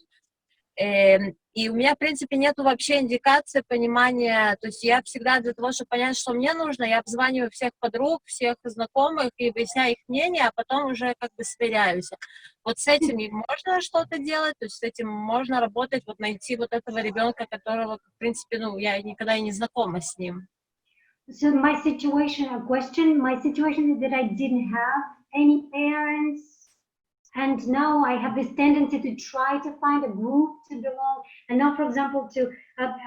И у меня, в принципе, нету вообще индикации, понимания, то есть я всегда для того, чтобы понять, что мне нужно, я обзваниваю всех подруг, всех знакомых и выясняю их мнение, а потом уже как бы сверяюсь. Вот с этим можно что-то делать, то есть с этим можно работать, вот найти вот этого ребенка, которого, в принципе, ну, я никогда и не знакома с ним. So my situation is that I didn't have any parents. And now I have this tendency to try to find a group to belong. And now, for example, to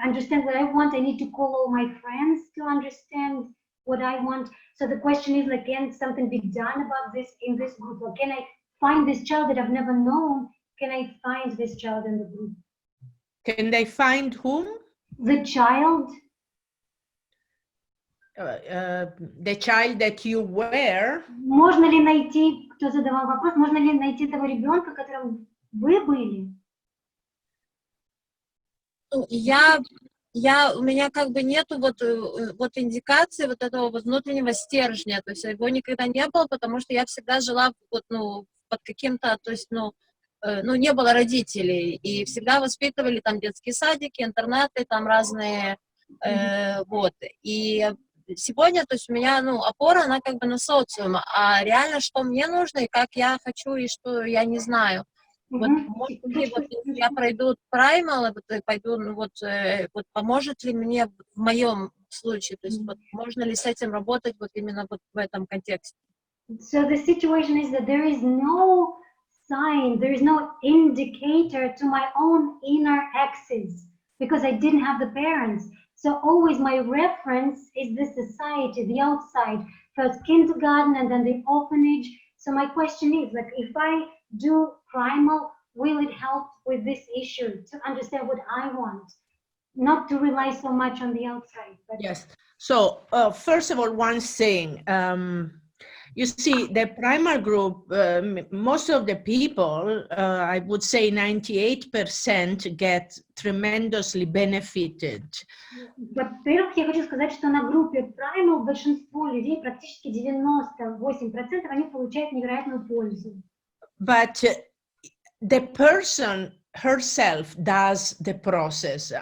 understand what I want, I need to call all my friends to understand what I want. So the question is like, can something be done about this in this group? Or can I find this child that I've never known? Can I find this child in the group? Can they find whom? The child. The child that you were. Можно ли найти, кто задавал вопрос, можно ли найти того ребенка, которым вы были? У меня как бы нету вот индикации вот этого вот внутреннего стержня, то есть его никогда не было, потому что я всегда жила вот, под каким-то, то есть, не было родителей, и всегда воспитывали там детские садики, интернаты, там разные, вот, и сегодня, то есть у меня, опора, она как бы на социум, а реально, что мне нужно, и как я хочу, и что я не знаю. Вот, может быть, вот, если я пройду праймал, пойду, вот поможет ли мне в моем случае, то есть вот, можно ли с этим работать вот именно вот в этом контексте? So the situation is that there is no sign, there is no indicator to my own inner axis, because I didn't have the parents. So always my reference is the society, the outside, first kindergarten and then the orphanage. So my question is, like, if I do primal, will it help with this issue to understand what I want, not to rely so much on the outside? But Yes. So first of all, one thing, you see, the primal group, most of the people, I would say 98% get tremendously benefited. Во-первых, я хочу сказать, что на группе primal большинство людей, практически 98%, они получают невероятную пользу. But the person herself does the process.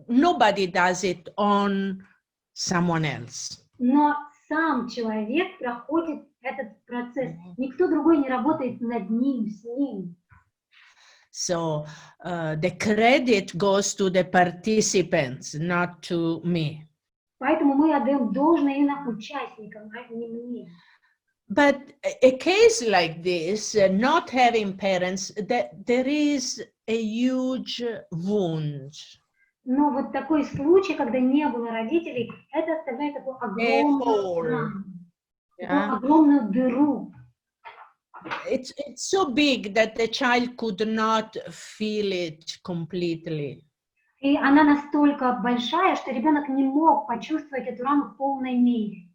Nobody does it on someone else. Но сам человек проходит этот процесс. Никто другой не работает над ним, с ним. So the credit goes to the participants, not to me. Поэтому мы отдаем должное именно участникам, а не мне. But a case like this, not having parents, there is a huge wound. Но вот такой случай, когда не было родителей, это оставляет такую огромную дыру. It's so big that the child could not feel it completely. И она настолько большая, что ребенок не мог почувствовать эту рану в полной мере.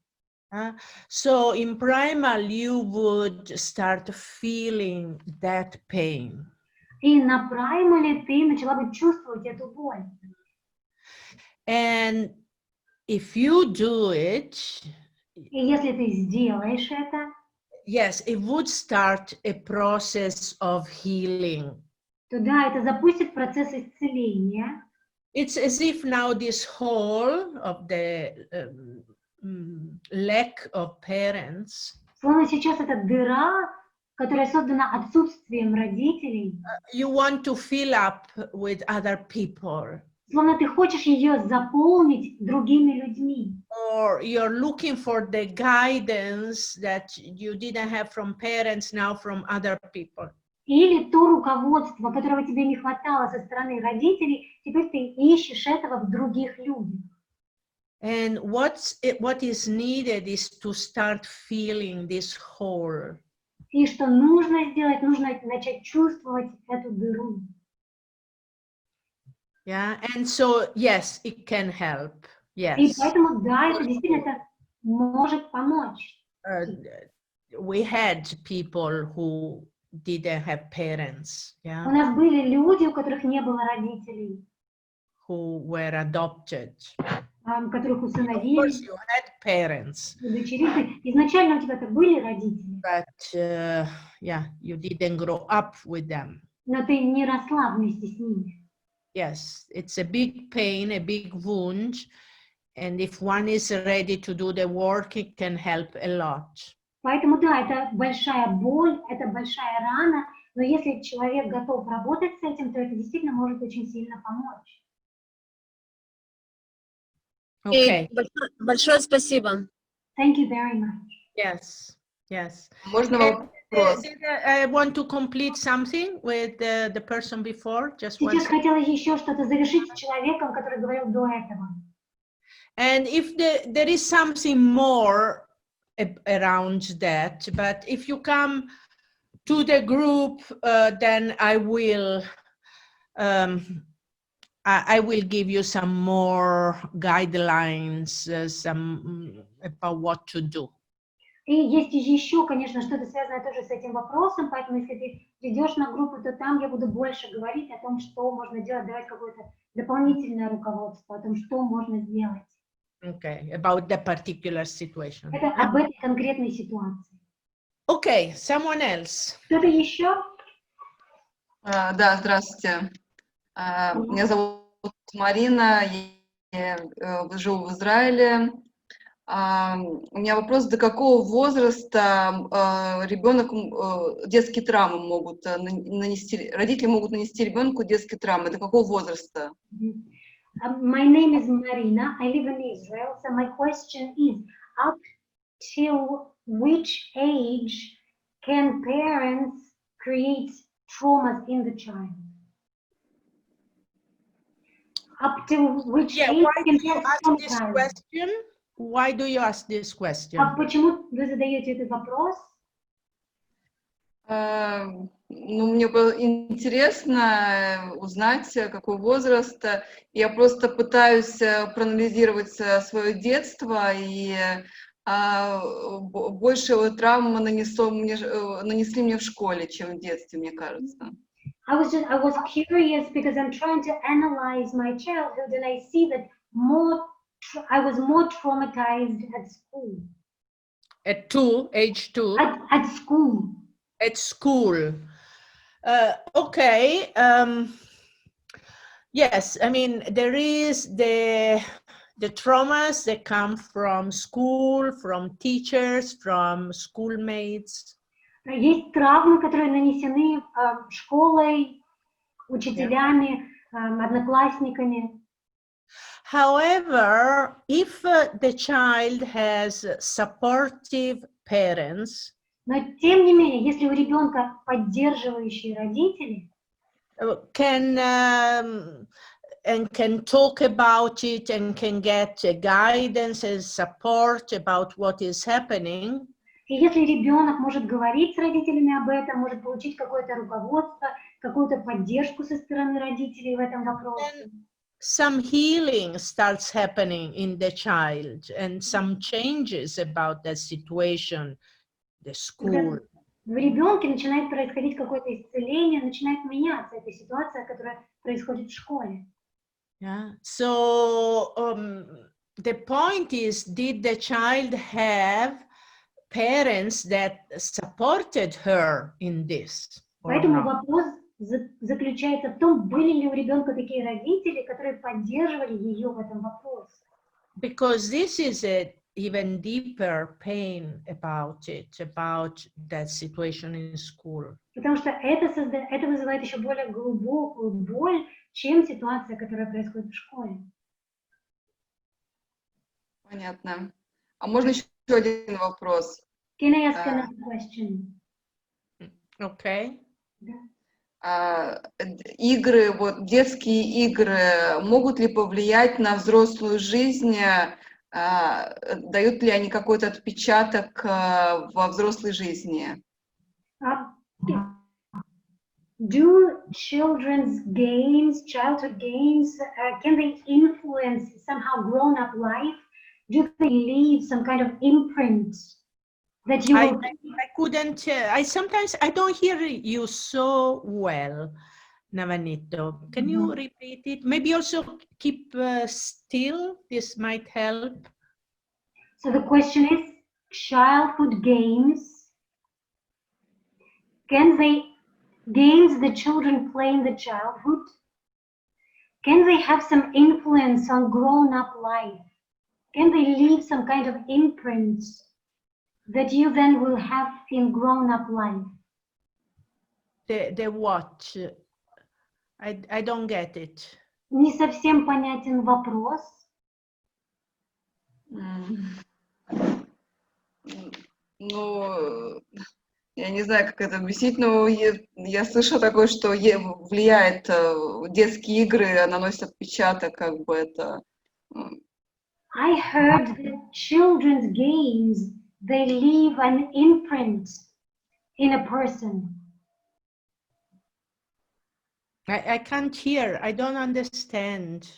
So in primal, you would start feeling that pain. И на праймале ты начала бы чувствовать эту боль. And if you do it, и если ты сделаешь это, yes, it would start a process of healing. То да, это запустит процесс исцеления. It's as if now this hole of the lack of parents. Словно сейчас эта дыра, которая создана отсутствием родителей. You want to fill up with other people. Словно ты хочешь ее заполнить другими людьми. Or you're looking for the guidance that you didn't have from parents, now from other people. Или то руководство, которого тебе не хватало со стороны родителей, теперь ты ищешь этого в других людях. And what is needed is to start feeling this hole. И что нужно сделать? Нужно начать чувствовать эту дыру. Yeah, and so yes, it can help. Yes. И поэтому да, это действительно может помочь. We had people who didn't have parents. Yeah. У нас были люди, у которых не было родителей. Who were adopted. Которых усыновили. Of course, you had parents. Изначально у тебя-то были родители. But yeah, you didn't grow up with them. Но ты не росла вместе с ними. Yes, it's a big pain, a big wound, and if one is ready to do the work, it can help a lot. Поэтому да, это большая боль, это большая рана, но если человек готов работать с этим, то это действительно может очень сильно помочь. Okay. Большое спасибо. Thank you very much. Yes, yes. Можно вопрос? I want to complete something with the person before. Just one Сейчас second. хотела еще что-то завершить с человеком, который говорил до этого. And if there is something more around that, but if you come to the group, then I will give you some more guidelines, about what to do. И есть еще, конечно, что-то связанное тоже с этим вопросом, поэтому если ты придешь на группу, то там я буду больше говорить о том, что можно делать, давать какое-то дополнительное руководство, о том, что можно сделать. Okay, about the particular situation. Это об этой конкретной ситуации. Okay, someone else. Кто-то еще? Да, здравствуйте. Меня зовут Марина, я живу в Израиле. У меня вопрос, до какого возраста детские травмы могут нанести, родители могут нанести ребенку детские травмы, до какого возраста? My name is Marina, I live in Israel, so my question is, up till which age can parents create traumas in the child? Up till which age Why can do you ask this question? Why do you ask this question? А почему вы задаете этот вопрос? Мне было интересно узнать, какой возраст. Я просто пытаюсь проанализировать свое детство, и больше травм нанесли мне в школе, чем в детстве, мне кажется. I was curious because I'm trying to analyze my childhood, and I see that I was more traumatized at school. At age 2? At school. At school. Okay. Yes, I mean, there is the traumas that come from school, from teachers, from schoolmates. Есть травмы, которые нанесены школой, учителями, одноклассниками. However, if the child has supportive parents, но тем не менее, если у ребенка поддерживающие родители, can talk about it and can get guidance and support about what is happening, и если ребенок может говорить с родителями об этом, может получить какое-то руководство, какую-то поддержку со стороны родителей в этом вопросе, some healing starts happening in the child and some changes about that situation, the school. В ребенке начинает происходить какое-то исцеление, начинает меняться эта ситуация, которая происходит в школе. Yeah. So the point is, did the child have parents that supported her in this? Поэтому вопрос заключается в том, были ли у ребенка такие родители, которые поддерживали ее в этом вопросе. Because this is an even deeper pain about it, about that situation in school. Потому что это вызывает еще более глубокую боль, чем ситуация, которая происходит в школе. Понятно. А можно еще один вопрос? Can I ask another question? Okay. Игры, вот детские игры, могут ли повлиять на взрослую жизнь? Дают ли они какой-то отпечаток во взрослой жизни? Do children's games, childhood games, can they influence somehow grown-up life? Do they leave some kind of imprint that you will... I couldn't, sometimes I don't hear you so well, Navanito. Can you repeat it? Maybe also keep still, this might help. So the question is, childhood games, games the children play in the childhood, can they have some influence on grown-up life? Can they leave some kind of imprint that you then will have in grown-up life? The what? I don't get it. Не совсем понятен вопрос. Ну, я не знаю, как это объяснить, но я слышала такое, что влияет детские игры, наносят отпечаток, как бы это... I heard that children's games, they leave an imprint in a person. I can't hear. I don't understand.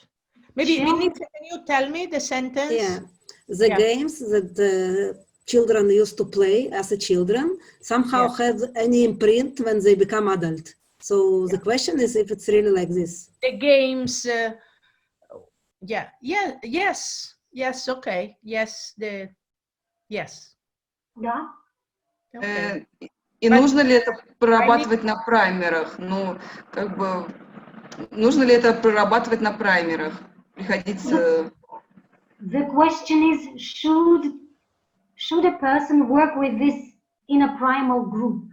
Maybe Vinita, can you tell me the sentence? Yeah, the Yeah. games that the children used to play as a children somehow had any imprint when they become adult. So the question is if it's really like this. The games, yes, okay, yes, yes. Да. Okay. И нужно ли это прорабатывать на праймерах? Ну, как бы, нужно ли это прорабатывать на праймерах? Приходится... The question is, should a person work with this in a primal group?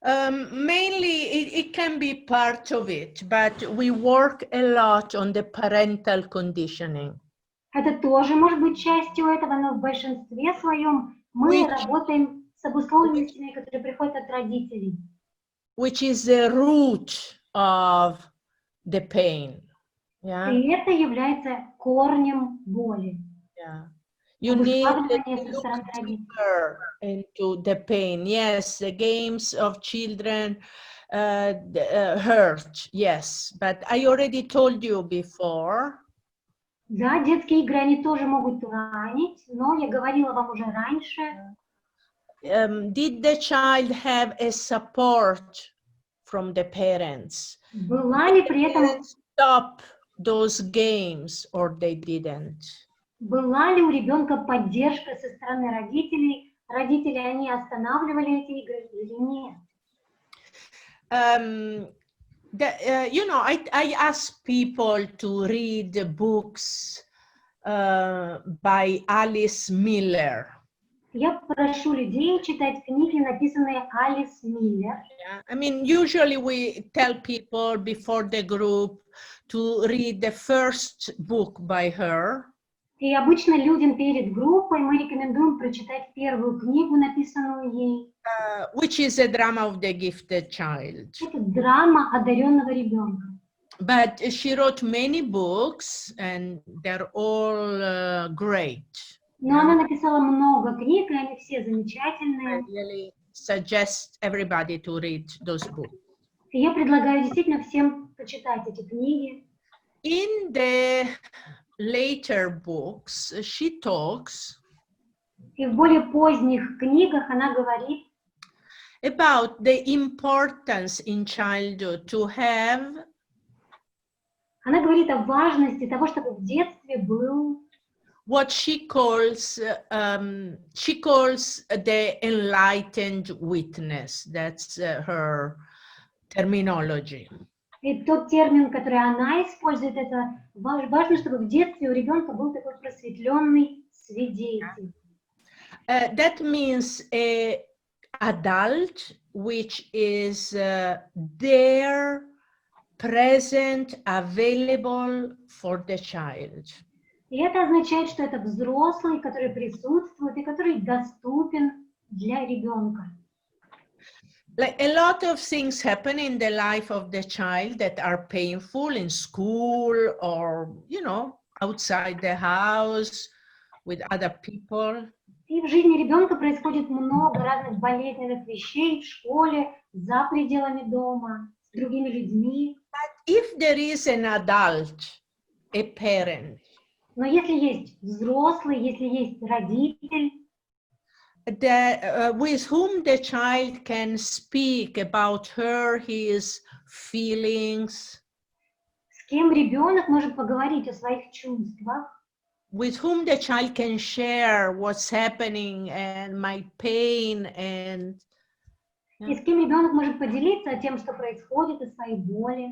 Mainly, it can be part of it, but we work a lot on the parental conditioning. Это тоже может быть частью этого, но в большинстве своем мы работаем с обусловленностями, которые приходят от родителей. Which is the root of the pain. Yeah. И это является корнем боли. Yeah. You need to look deeper into the pain. Yes, the games of children hurt. Yes, but I already told you before. Да, детские игры, они тоже могут ранить, но я говорила вам уже раньше. Did the child have a support from the parents? Была ли при этом... Stop those games or they didn't? Была ли у ребенка поддержка со стороны родителей? Родители, они останавливали эти игры или нет? You know, I ask people to read the books by Alice Miller. Я прошу людей читать книги, написанные Алис Миллер. Yeah. I mean, usually we tell people before the group to read the first book by her. И обычно людям перед группой мы рекомендуем прочитать первую книгу, написанную ей. Which is a drama of the gifted child. Это драма одаренного ребенка. But she wrote many books, and they're all great. Но она написала много книг, и они все замечательные. I really suggest everybody to read those books. И я предлагаю действительно всем почитать эти книги. In the later books, she talks И в более поздних книгах она говорит about the importance in childhood to have. Она говорит о важности того, чтобы в детстве был What she calls the enlightened witness. That's her terminology. И тот термин, который она использует, это важно, чтобы в детстве у ребенка был такой просветленный свидетель. That means an adult which is there, present, available for the child. И это означает, что это взрослый, который присутствует и который доступен для ребенка. Like a lot of things happen in the life of the child that are painful in school or, you know, outside the house with other people. И в жизни ребенка происходит много разных болезненных вещей в школе, за пределами дома, с другими людьми. But if there is an adult, a parent, но если есть взрослый, если есть родитель, with whom the child can speak about his feelings, с кем ребенок может поговорить о своих чувствах, with whom the child can share what's happening and my pain and и с кем ребенок может поделиться тем, что происходит, о своей боли.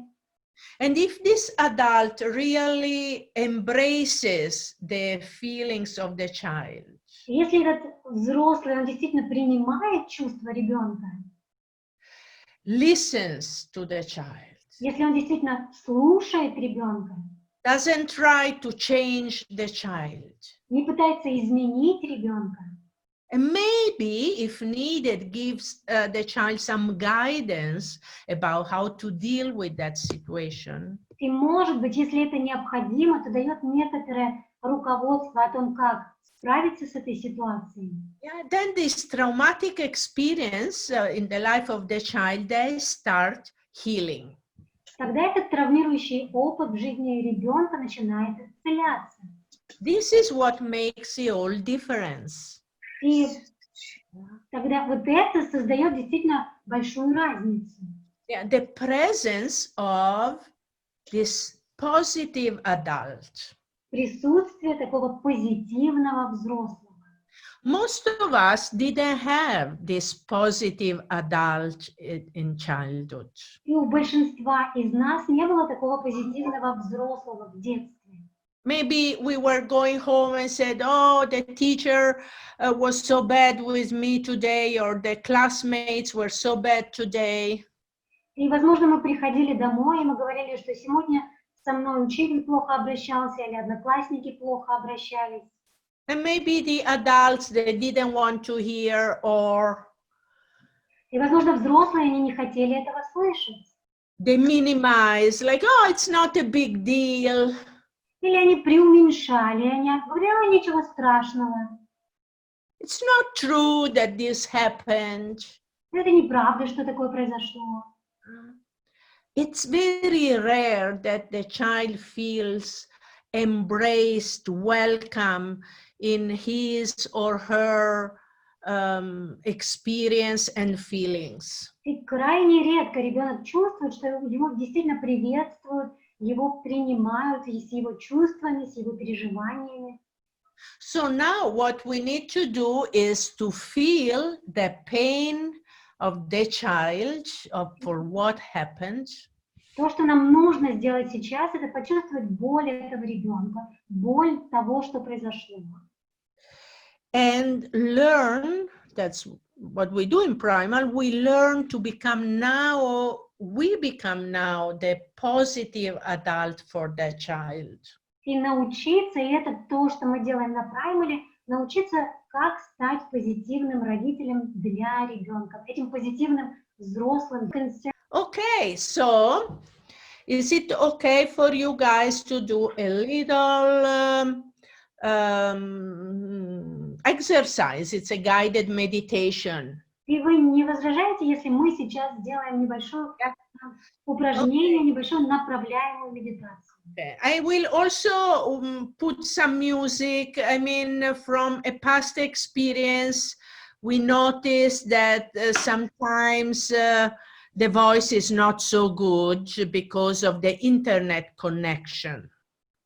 And if this adult really embraces the feelings of the child, если этот взрослый, он действительно принимает чувства ребенка, listens to the child, если он действительно слушает ребенка, doesn't try to change the child, не пытается изменить ребенка, and maybe, if needed, gives the child some guidance about how to deal with that situation. и, может быть, если это необходимо, то дает некоторое руководство о том, как справиться с этой ситуацией. Yeah, then this traumatic experience in the life of the child, they start healing. Тогда этот травмирующий опыт в жизни ребенка начинает исцеляться. This is what makes the all difference. И тогда вот это создает действительно большую разницу. Yeah, the presence of this positive adult. Присутствие такого позитивного взрослого. Most of us didn't have this positive adult in childhood. И у большинства из нас не было такого позитивного взрослого в детстве. Maybe we were going home and said, oh, the teacher was so bad with me today, or the classmates were so bad today. И, возможно, мы приходили домой, и мы говорили, что сегодня со мной учитель плохо обращался, или одноклассники плохо обращались. And maybe the adults, they didn't want to hear, or И, возможно, взрослые, они не хотели этого слышать. they minimize, like, oh, it's not a big deal. Или они преуменьшали, они говорили, ничего страшного. It's not true that this happened. Это неправда, что такое произошло. It's very rare that the child feels embraced, welcome in his or her experience and feelings. И крайне редко ребенок чувствует, что его действительно приветствуют, его принимают с его чувствами, с его переживаниями. So now what we need to do is to feel the pain of the child for what happened. То, что нам нужно сделать сейчас, это почувствовать боль этого ребенка, боль того, что произошло. And learn, that's what we do in primal, we learn to become now, we become now the positive adult for the child. И научиться, и это то, что мы делаем на праймале, научиться, как стать позитивным родителем для ребенка, этим позитивным взрослым. Okay, so is it okay for you guys to do a little exercise? It's a guided meditation. И вы не возражаете, если мы сейчас сделаем небольшое упражнение, небольшую направляемую медитацию? Okay. I will also put some music. I mean, from a past experience, we noticed that sometimes the voice is not so good because of the internet connection.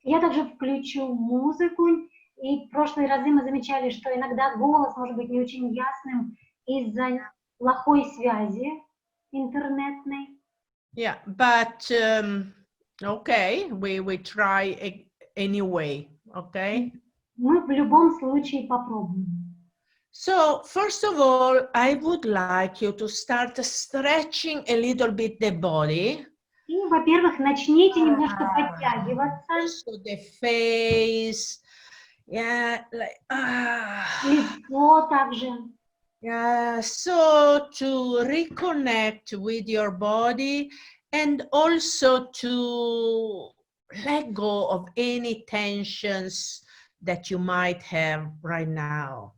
Я также включу музыку, и в прошлые разы мы замечали, что иногда голос может быть не очень ясным из-за плохой связи интернетной. Yeah, but okay, we try anyway, okay? Мы в любом случае попробуем. So, first of all, I would like you to start stretching a little bit the body. И, во-первых, начните немножко подтягиваться. So the face, yeah, like, Лицо также. yeah, so to reconnect with your body and also to let go of any tensions that you might have right now.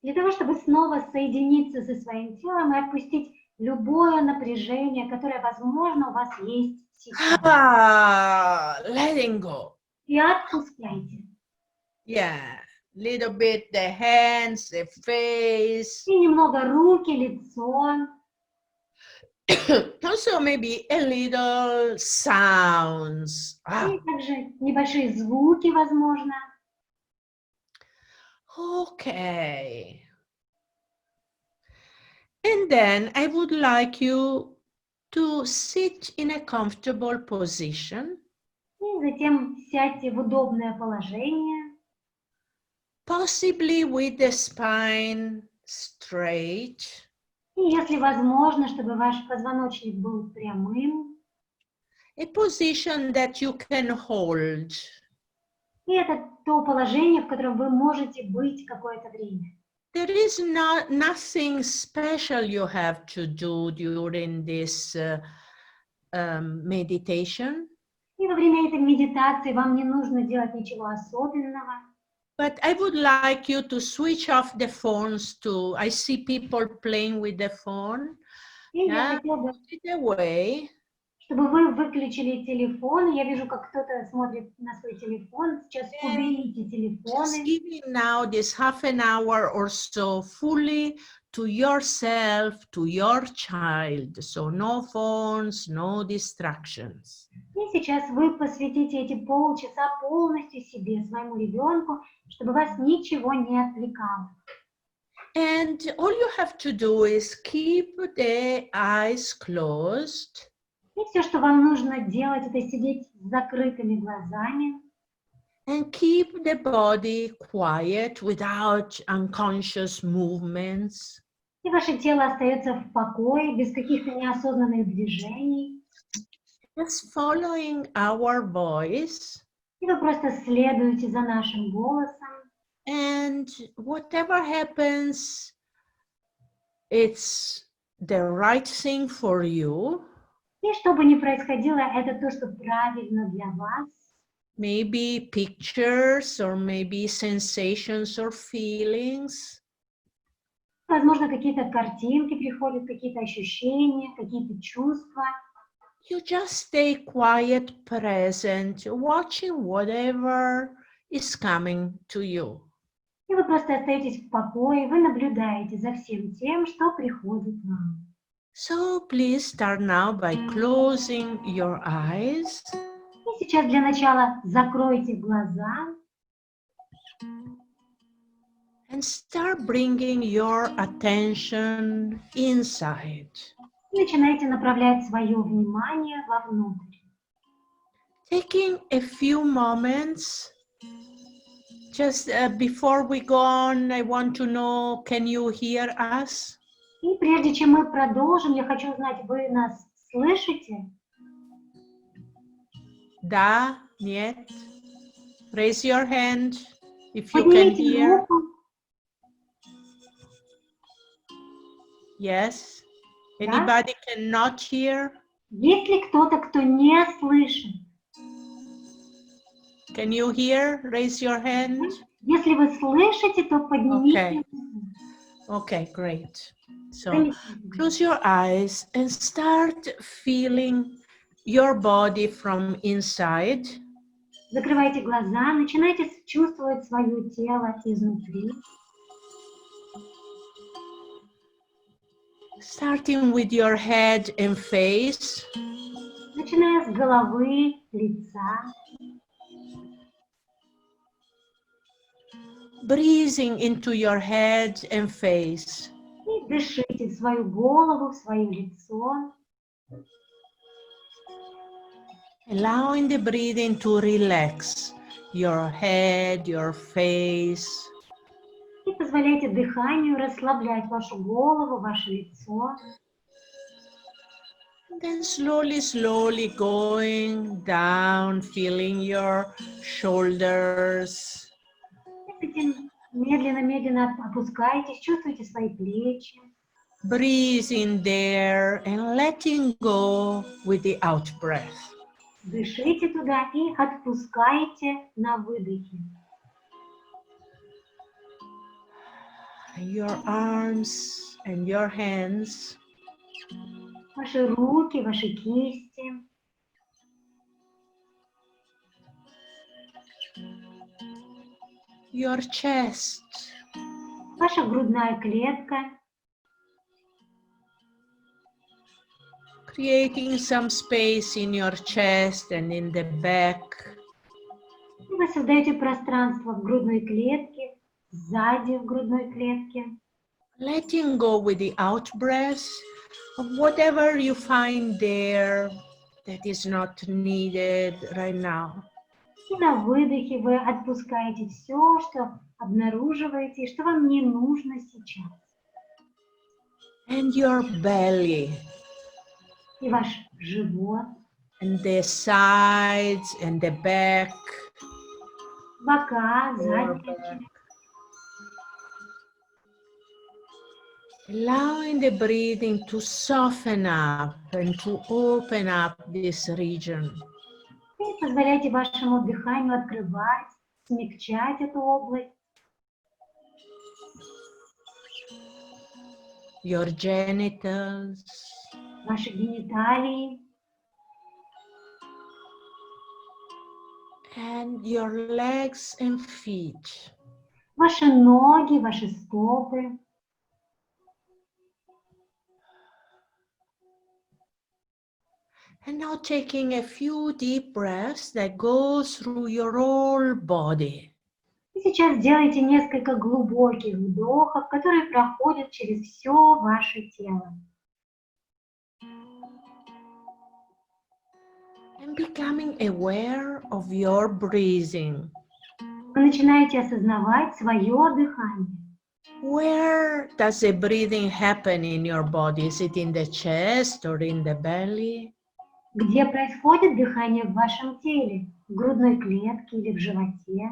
Для того, чтобы снова соединиться со своим телом и отпустить любое напряжение, которое, возможно, у вас есть сейчас. Letting go. И отпускайте. Yeah, little bit the hands, the face. И немного руки, лицо. Also maybe a little sounds. И также небольшие звуки, возможно. Okay. And then I would like you to sit in a comfortable position. И затем сядьте в удобное положение. Possibly with the spine straight. И если возможно, чтобы ваш позвоночник был прямым. A position that you can hold. И это то положение, в котором вы можете быть какое-то время. There is nothing special you have to do during this meditation. И во время этой медитации вам не нужно делать ничего особенного. But I would like you to switch off the phones too. I see people playing with the phone. И я хотела бы, Put it away. чтобы вы выключили телефон. Я вижу, как кто-то смотрит на свой телефон. Сейчас уберите Just телефоны. giving now this half an hour or so fully to yourself, to your child. So no phones, no distractions. И сейчас вы посвятите эти полчаса полностью себе, своему ребенку, чтобы вас ничего не отвлекало. And all you have to do is keep the eyes closed. И все, что вам нужно делать, это сидеть с закрытыми глазами. And keep the body quiet without unconscious movements. И ваше тело остается в покое, без каких-то неосознанных движений. Just following our voice. И вы просто следуете за нашим голосом. And whatever happens, it's the right thing for you. И что бы ни происходило, это то, что правильно для вас. Maybe pictures or maybe sensations or feelings. Возможно, какие-то картинки приходят, какие-то ощущения, какие-то чувства. You just stay quiet, present, watching whatever is coming to you. И вы просто остаетесь в покое, вы наблюдаете за всем тем, что приходит вам. So please start now by closing your eyes. И сейчас для начала закройте глаза And start bringing your attention inside. и начинайте направлять свое внимание вовнутрь. Taking a few moments, just before we go on, I want to know, can you hear us? И прежде чем мы продолжим, я хочу узнать, вы нас слышите? Да, нет? Raise your hand if you can Поднимите hear. руку. Yes? Да? Anybody cannot hear? Есть ли кто-то, кто не слышит? Can you hear? Raise your hand. Если вы слышите, то поднимите Okay. руку. Okay, great. So Замечательно. close your eyes and start feeling your body from inside. Закрывайте глаза, начинайте чувствовать свое тело изнутри. Starting with your head and face. Начиная с головы, лица. Breathing into your head and face. И дышите в свою голову, в свое лицо. Allowing the breathing to relax your head, your face. И позволяйте дыханию расслаблять вашу голову, ваше лицо. Then slowly, slowly going down, feeling your shoulders. И затем медленно-медленно опускайтесь, чувствуйте свои плечи. Breathe in there and letting go with the out breath. Дышите туда и отпускайте на выдохе. Your arms and your hands. Ваши руки, ваши кисти. Your chest. Ваша грудная клетка. Creating some space in your chest and in the back. И вы создаете пространство в грудной клетке, сзади в грудной клетке. Letting go with the out breath of whatever you find there that is not needed right now. И на выдохе вы отпускаете все, что обнаруживаете, и что вам не нужно сейчас. And your belly. И ваш живот, And the sides and the back. бока, Lower задняя back. часть. Allowing the breathing to soften up and to open up this region. И позволяйте вашему дыханию открывать, смягчать эту область. Your genitals. Ваши гениталии. And your legs and feet. Ваши ноги, ваши стопы. And now taking a few deep breaths that go through your whole body. И сейчас сделайте несколько глубоких вдохов, которые проходят через все ваше тело. And becoming aware of your breathing. Вы начинаете осознавать свое дыхание. Where does the breathing happen in your body? Is it in the chest or in the belly? Где происходит дыхание в вашем теле? В грудной клетке или в животе?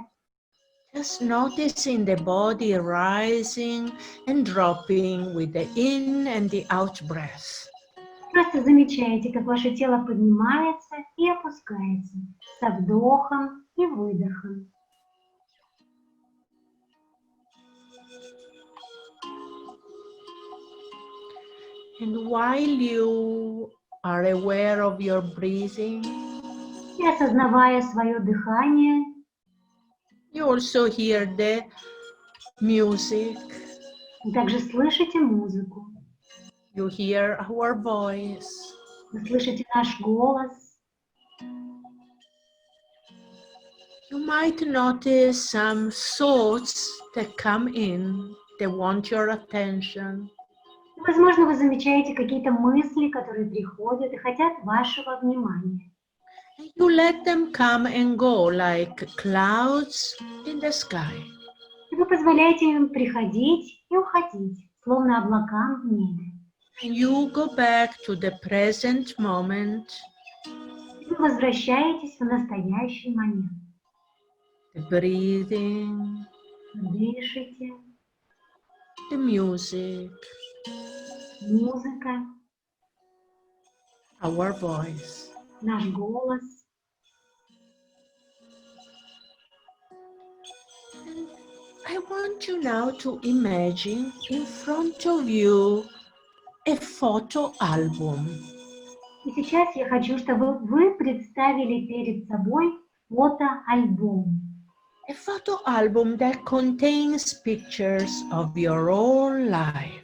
Just noticing the body rising and dropping with the in and the out breath. Просто замечайте, как ваше тело поднимается и опускается со вдохом и выдохом. And while you are aware of your breathing, И осознавая свое дыхание, you also hear the music. вы также слышите музыку, You hear our voice. вы слышите наш голос. You might notice some thoughts that come in, they want your attention. Возможно, вы замечаете какие-то мысли, которые приходят и хотят вашего внимания. You let them come and go like clouds in the sky. И вы позволяете им приходить и уходить, словно облакам в небе. And you go back to the present moment, И вы возвращаетесь в настоящий момент. the breathing, Вы дышите, the music, музыка, our voice. наш голос. And I want you now to imagine in front of you a photo album. И сейчас я хочу, чтобы вы представили перед собой фотоальбом. A photo album that contains pictures of your whole life.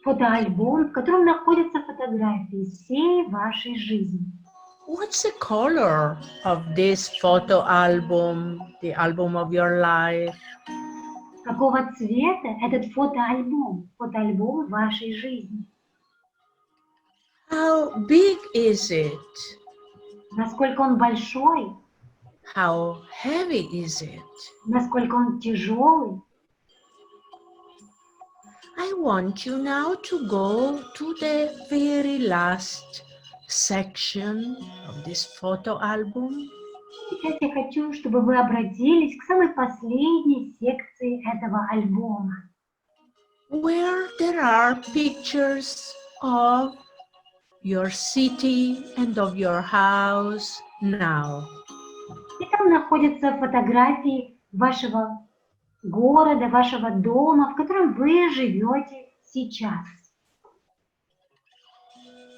Фотоальбом, в котором находятся фотографии всей вашей жизни. What's the color of this photo album, the album of your life? Какого цвета этот фотоальбом, фотоальбом вашей жизни? How big is it? Насколько он большой? How heavy is it? Насколько он тяжелый? I want you now to go to the very last section of this photo album. Сейчас я хочу, чтобы вы обратились к самой последней секции этого альбома, Where there are pictures of your city and of your house now. и там находятся фотографии вашего города, вашего дома, в котором вы живете сейчас.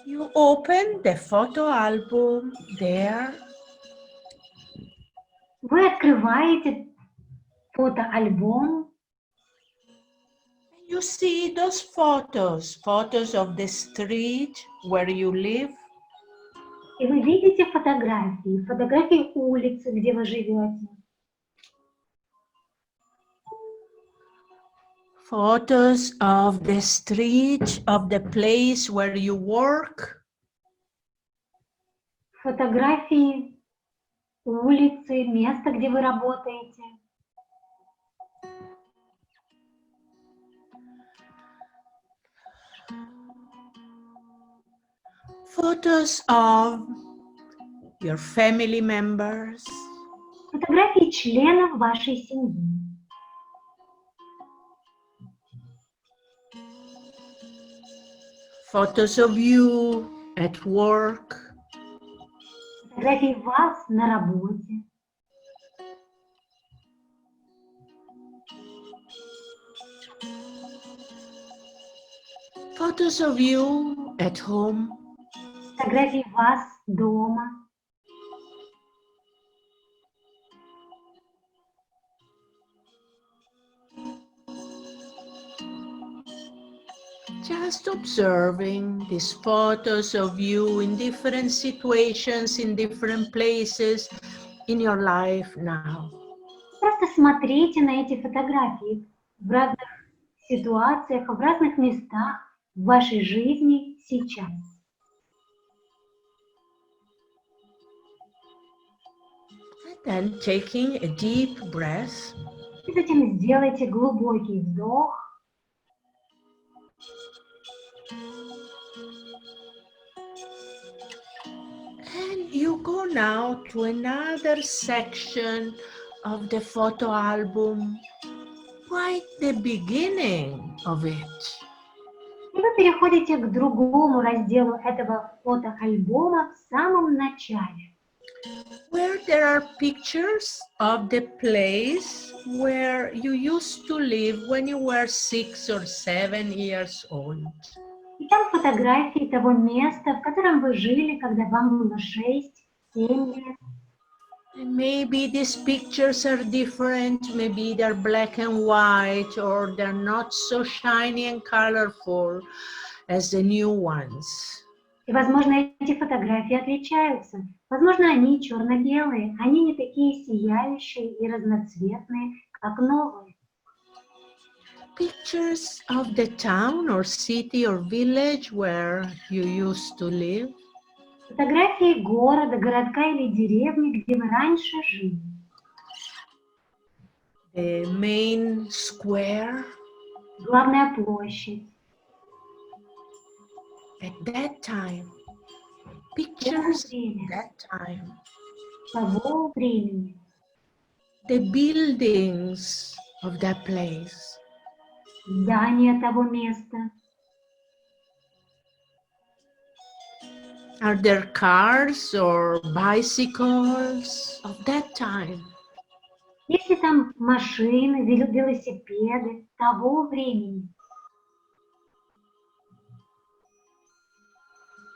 You open the photo album there. Вы открываете фотоальбом, You see those photos, photos of the street where you live, и вы видите фотографии, фотографии улицы, где вы живете, photos of the street, of the place where you work, фотографии улицы, места, где вы работаете, photos of your family members, фотографии членов вашей семьи, photos of you at work, Фотографии вас на работе. Photos of you at home. Фотографии вас дома. Just observing these photos of you in different situations, in different places in your life now. Просто смотрите на эти фотографии в разных ситуациях, в разных местах в вашей жизни сейчас. And then taking a deep breath. И затем сделайте глубокий вдох. And you go now to another section of the photo album, right the beginning of it. И вы переходите к другому разделу этого фотоальбома в самом начале, Where there are pictures of the place where you used to live when you were 6 or 7 years old. и там фотографии того места, в котором вы жили, когда вам было 6-7 лет. And maybe these pictures are different, maybe they're black and white, or they're not so shiny and colorful as the new ones. И, возможно, эти фотографии отличаются. Возможно, они черно-белые, они не такие сияющие и разноцветные, как новые. Pictures of the town or city or village where you used to live. Фотографии города, городка или деревни, где вы раньше жили. The main square. Главная площадь. At that time. Pictures at that time. Того времени. The buildings of that place. Здания того места. Are there cars or bicycles of that time? Есть ли там машины, велосипеды того времени?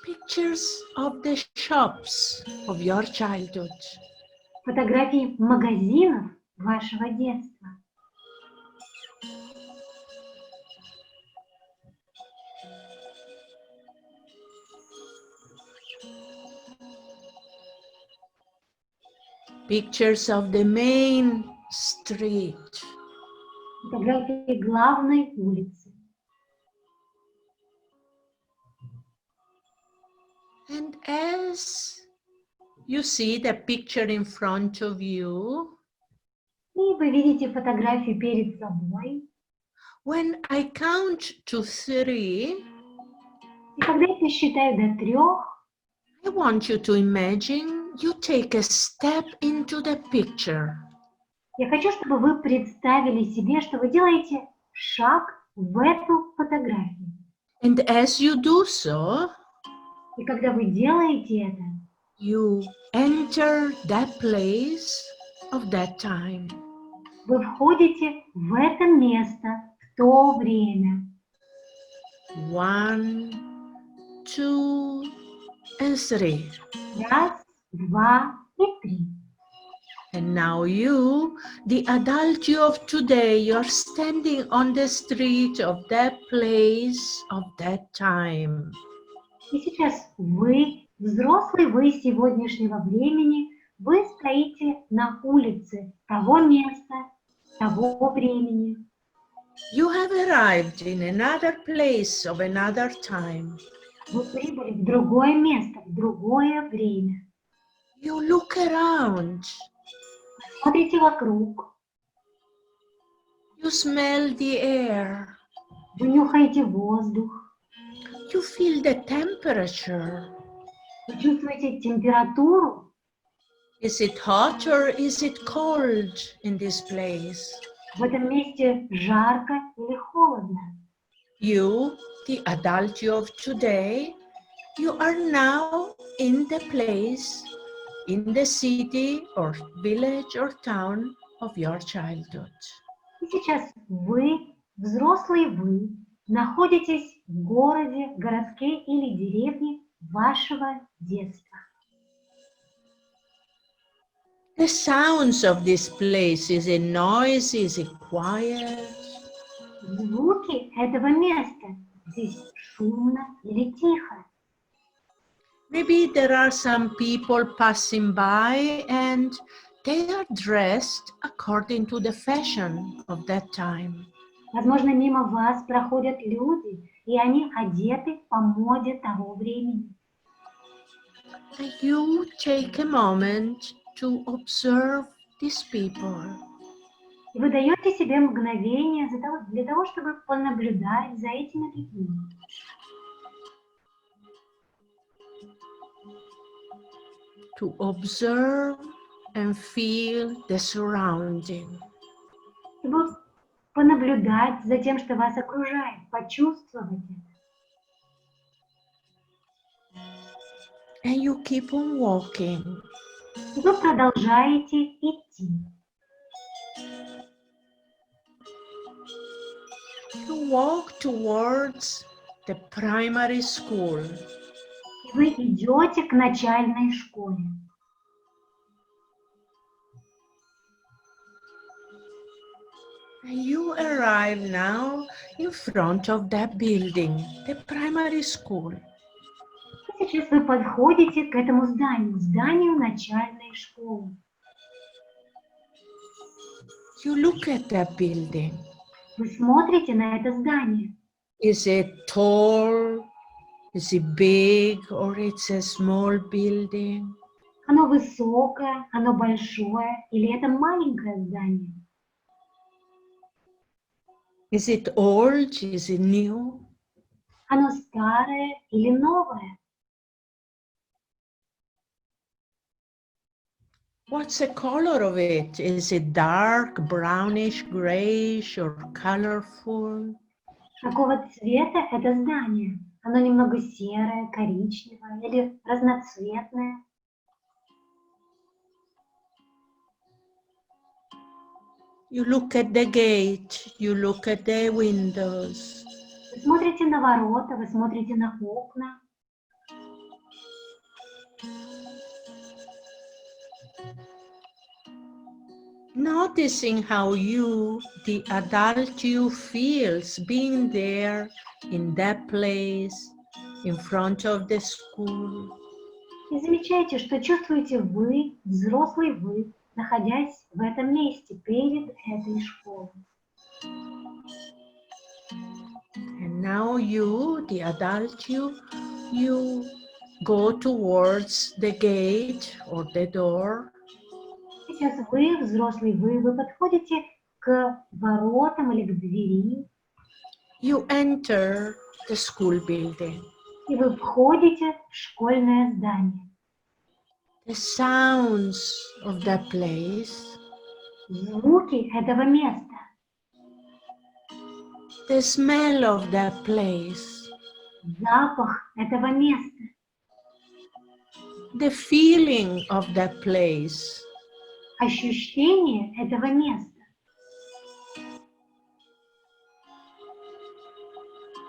Pictures of the shops of your childhood. Фотографии магазинов вашего детства. Pictures of the main street. Фотографии главной улицы. And as you see the picture in front of you, И вы видите фотографию перед собой. when I count to 3, И когда я посчитаю до 3, I want you to imagine you take a step into the picture. я хочу, чтобы вы представили себе, что вы делаете шаг в эту фотографию. And as you do so, И когда вы делаете это, you enter that place of that time. вы входите в это место в то время. 1, 2, and 3. 1, 2 и 3. And now you, the adult you of today, you're standing on the street of that place of that time. И сейчас вы, взрослый вы сегодняшнего времени, вы стоите на улице того места, того времени. You have arrived in another place of another time. Вы прибыли в другое место, в другое время. You look around. Смотрите вокруг. You smell the air. Вы нюхаете воздух. You feel the temperature. Вы чувствуете температуру. Is it hot or is it cold in this place? В этом месте жарко или холодно. You, the adult you of today, you are now in the place in the city or village or town of your childhood. И сейчас вы, взрослые вы, находитесь в городе, городке или деревне вашего детства. The sounds of this place, is it noisy, is it quiet? Звуки этого места. Здесь шумно или тихо. Maybe there are some people passing by and they are dressed according to the fashion of that time. Возможно, мимо вас проходят люди, и они одеты по моде того времени. And you take a moment to observe these people. И вы даете себе мгновение для того, чтобы понаблюдать за этими людьми. To observe and feel the surrounding. Чтобы понаблюдать за тем, что вас окружает, почувствовать это. And you keep on walking. И вы продолжаете идти. You walk towards the primary school. И вы идете к начальной школе. And you arrive now in front of that building, the primary school. И сейчас вы подходите к этому зданию начальной школы. You look at that building. Вы смотрите на это здание. Is it tall? Is it big? Or it's a small building? Оно высокое, оно большое, или это маленькое здание? Is it old? Is it new? Оно старое или новое? What's the color of it? Is it dark, brownish, grayish, or colorful? Какого цвета это здание? Оно немного серое, коричневое или разноцветное? You look at the gate, you look at the windows. Вы смотрите на ворота, вы смотрите на окна. Noticing how you, the adult you, feels being there in that place, in front of the school. И замечайте, что чувствуете вы, взрослый вы, находясь в этом месте, перед этой школой. And now you, the adult you go towards the gate or the door. Сейчас вы, взрослый вы подходите к воротам или к двери. You enter the school building. И вы входите в школьное здание. The sounds of that place, Звуки этого места, the smell of that place, запах этого места, the feeling of that place, ощущение этого места.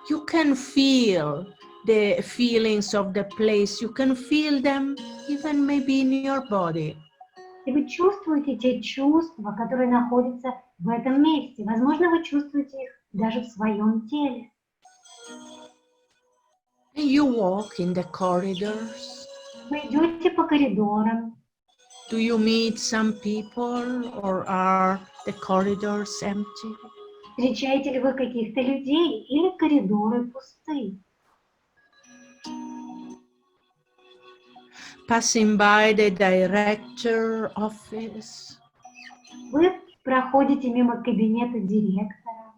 you can feel the feelings of the place. You can feel them even maybe in your body. И вы чувствуете те чувства, которые находятся в этом месте. Возможно, вы чувствуете их даже в своем теле. And you walk in the corridors. Вы идете по коридорам. Do you meet some people or are the corridors empty? Встречаете ли вы каких-то людей или коридоры пусты? Passing by the director office. Вы проходите мимо кабинета директора.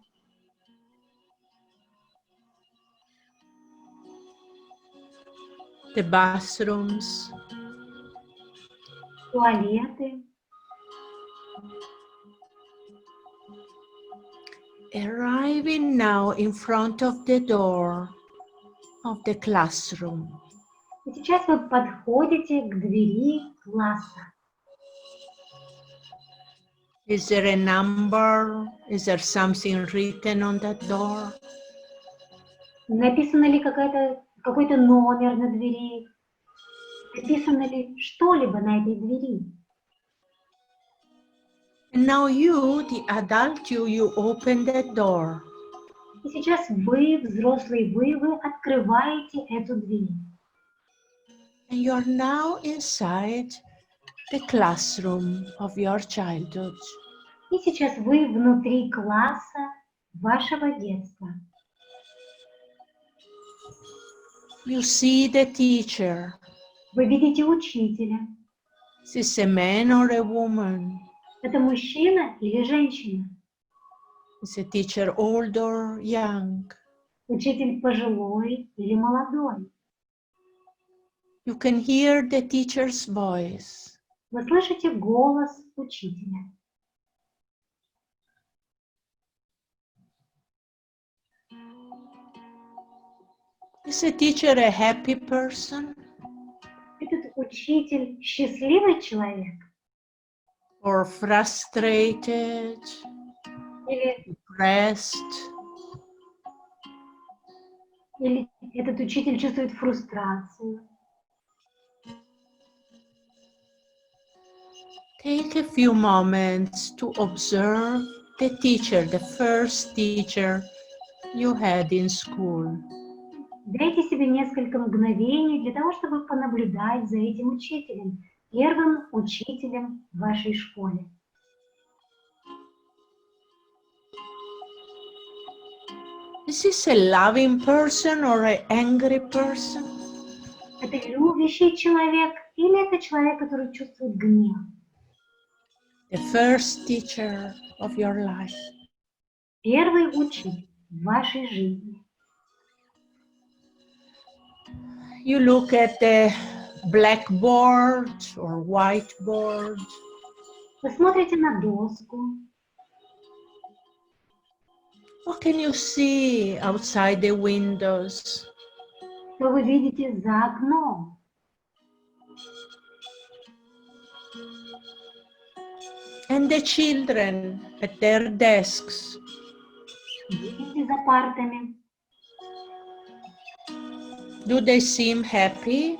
The bathrooms. Туалеты. Arriving now in front of the door of the classroom. И сейчас вы подходите к двери класса. Is there a number? Is there something written on that door? Написано ли какой-то номер на двери? Написано ли что-либо на этой двери? And now you, the adult you open that door. И сейчас вы, взрослый вы открываете эту дверь. And you're now inside the classroom of your childhood. И сейчас вы внутри класса вашего детства. You see the teacher. Вы видите учителя. Is this a man or a woman? Это мужчина или женщина? Is the teacher old or young? Учитель пожилой или молодой? You can hear the teacher's voice. Вы слышите голос учителя. Is the teacher a happy person? Этот учитель счастливый человек? Or frustrated, Или depressed? этот учитель чувствует фрустрацию? Take a few moments to observe the teacher, the first teacher you had in school. Дайте себе несколько мгновений для того, чтобы понаблюдать за этим учителем, первым учителем в вашей школе. Is this a loving person or an angry person? Это любящий человек или это человек, который чувствует гнев? The first teacher of your life. Первый учитель в вашей жизни. You look at the blackboard or whiteboard. Вы смотрите на доску. What can you see outside the windows? Что вы видите за окном? And the children at their desks. Дети за партами. Do they seem happy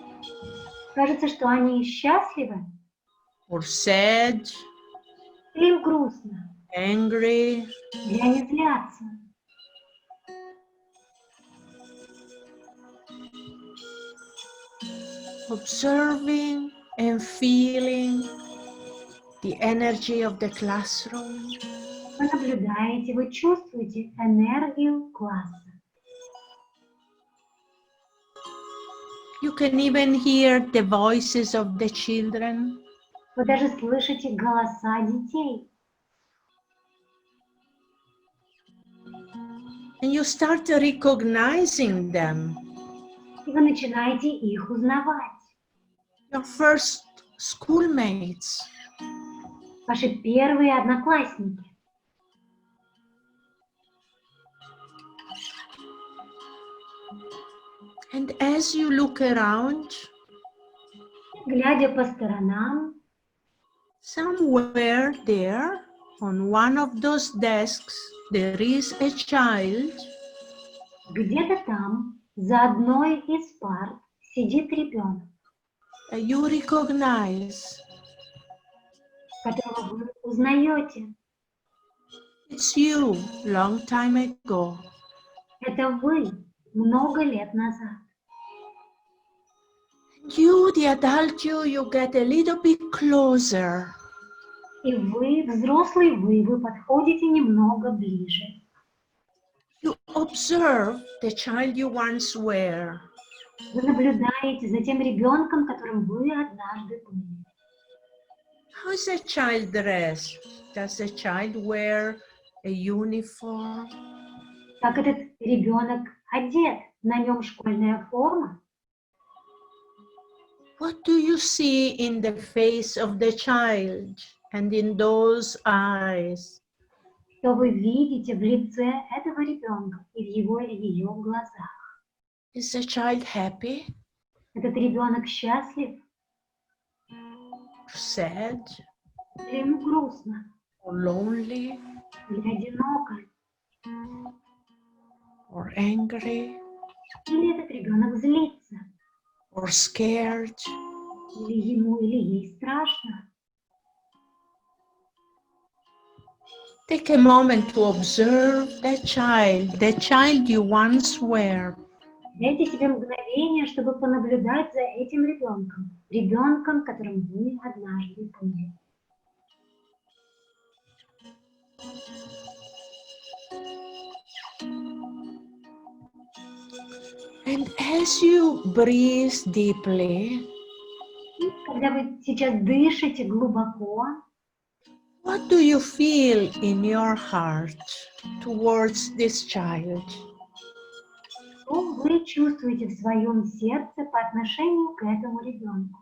Кажется, что они счастливы or sad, или им грустно, angry? или они злятся. Observing and feeling the energy of the classroom. Вы наблюдаете, вы чувствуете энергию класса. You can even hear the voices of the children. Вы даже слышите голоса детей. And you start recognizing them. И вы начинаете их узнавать. Your first schoolmates. Ваши первые одноклассники. And as you look around, Глядя по сторонам, somewhere there, on one of those desks, there is a child где-то там, за одной из парт, сидит ребенок, that you recognize. которого вы узнаете. It's you, long time ago. Это вы много лет назад. You, the adult you get a little bit closer. И вы, взрослый вы подходите немного ближе. You observe the child you once were. Вы наблюдаете за тем ребенком, которым вы однажды были. How is a child dressed? Does the child wear a uniform? Как этот ребенок одет? На нем школьная форма. What do you see in the face of the child and in those eyes? Что вы видите в лице этого ребенка и в его или ее глазах? Is the child happy? Этот ребенок счастлив sad, или ему грустно, or lonely, или одиноко, or angry, или этот ребенок злится, or scared. или ему или ей страшно. Take a moment to observe the child you once were. Дайте себе мгновение, чтобы понаблюдать за этим ребенком, которым вы однажды были. And as you breathe deeply, И когда вы сейчас дышите глубоко, what do you feel in your heart towards this child? что вы чувствуете в своем сердце по отношению к этому ребенку?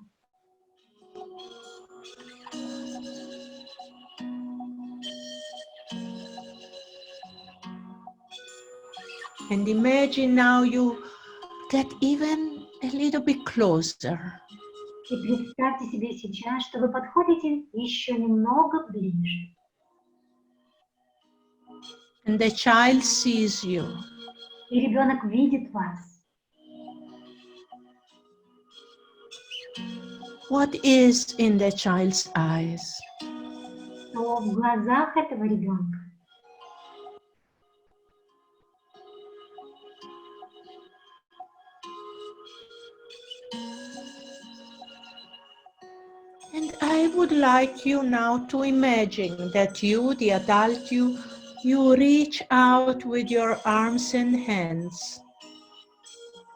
And imagine now you get even a little bit closer. И представьте себе сейчас, что вы подходите еще немного ближе. And the child sees you. И ребенок видит вас. What is in the child's eyes? Что в глазах этого ребенка? And I would like you now to imagine that you, the adult you reach out with your arms and hands.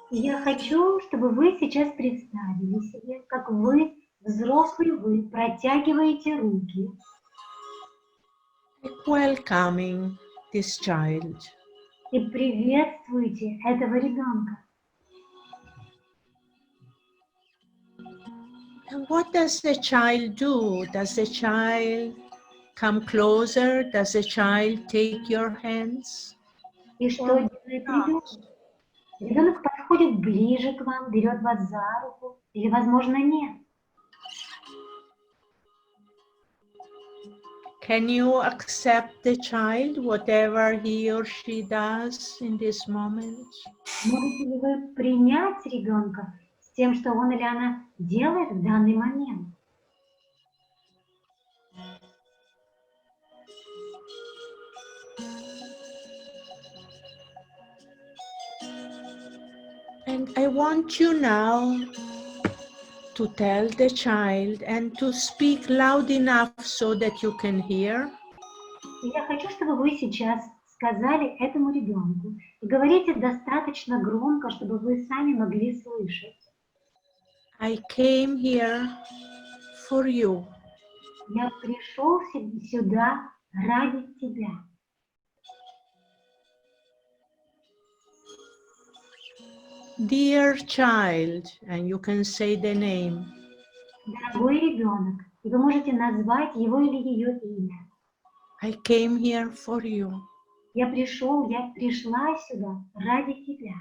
Я хочу, чтобы вы сейчас представили себе, как вы, взрослый вы, протягиваете руки, Welcoming this child. и приветствуете этого ребенка. And what does the child do? Does the child come closer? Does the child take your hands? И что делает ребенок? Ребенок подходит ближе к вам, берет вас за руку, или, возможно, нет. Can you accept the child, whatever he or she does in this moment? Можете ли вы принять ребенка с тем, что он или она делает в данный момент? And I want you now to tell the child and to speak loud enough so that you can hear. Я хочу, чтобы вы сейчас сказали этому ребенку и говорите достаточно громко, чтобы вы сами могли слышать. I came here for you. Я пришел сюда ради тебя. Dear child, and you can say the name. Дорогой ребенок, и вы можете назвать его или ее имя. I came here for you. Я пришла сюда ради тебя.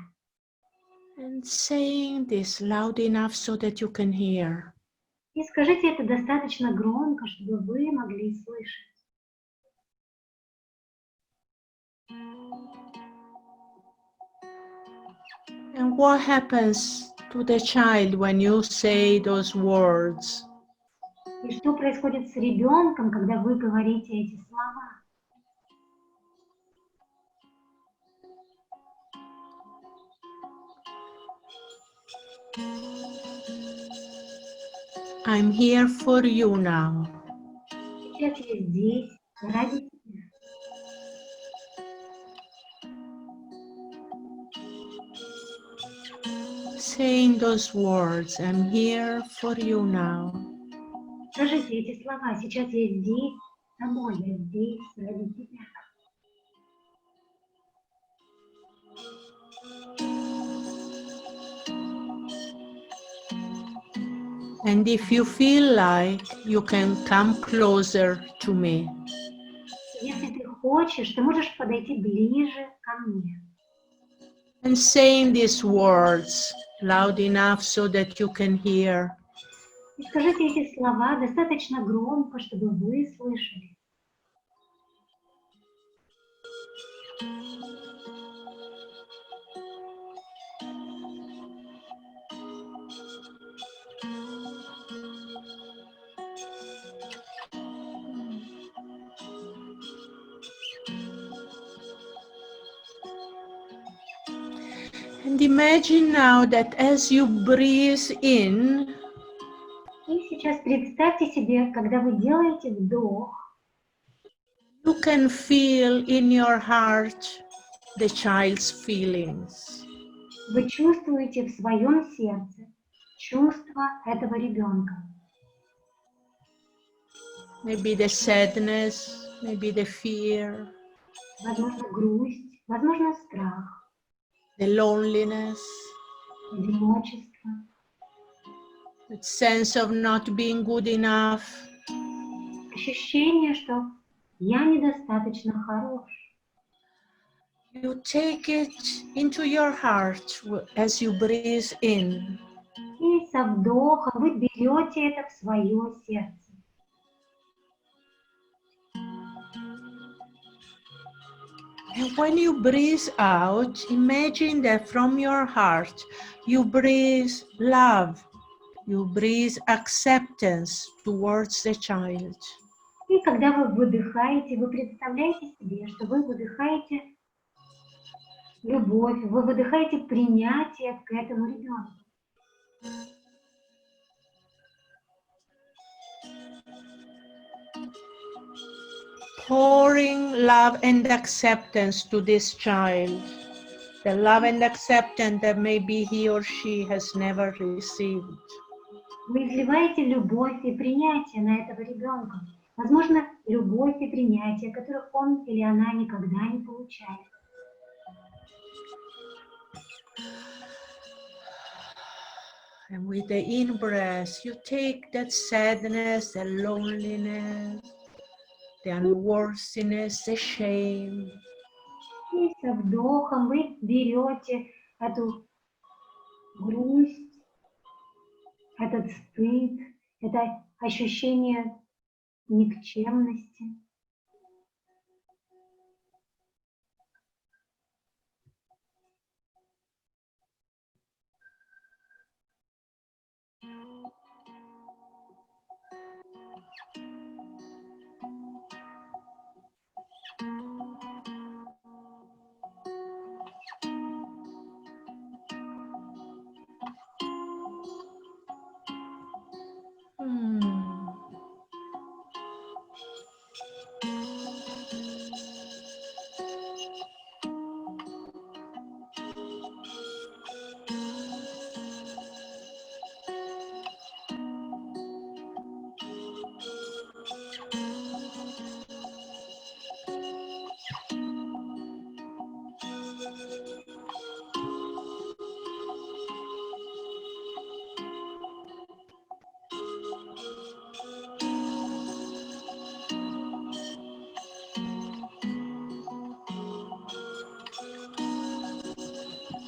And saying this loud enough so that you can hear. И скажите это достаточно громко, чтобы вы могли слышать. And what happens to the child when you say those words? И что происходит с ребенком, когда вы говорите эти слова? I'm here for you now. Сейчас я здесь ради тебя. Saying those words, I'm here for you now. Скажите эти слова. Сейчас я здесь с тобой, я здесь ради тебя. And if you feel like, you can come closer to me. Если ты хочешь, ты можешь подойти ближе ко мне. And saying these words, loud enough so that you can hear. И скажите эти слова достаточно громко, чтобы вы слышали. And imagine now that as you breathe in, И сейчас представьте себе, когда вы делаете вдох, you can feel in your heart the child's feelings. вы чувствуете в своем сердце чувства этого ребенка. Maybe the sadness, maybe the fear, Возможно, грусть, возможно, страх, the loneliness, одиночество, the sense of not being good enough. ощущение, что я недостаточно хорош. You take it into your heart as you breathe in. И со вдохом вы берете это в свое сердце. And when you breathe out, imagine that from your heart, you breathe love, you breathe acceptance towards the child. И когда вы выдыхаете, вы представляете себе, что вы выдыхаете любовь, вы выдыхаете принятие к этому ребенку. Pouring love and acceptance to this child, the love and acceptance that maybe he or she has never received. Вы изливаете любовь и принятие на этого ребенка. Возможно, любовь и принятие, которых он или она никогда не получает. And with the in-breath, you take that sadness, the loneliness, the unworthiness, the shame. И со вдохом вы берете эту грусть, этот стыд, это ощущение никчемности.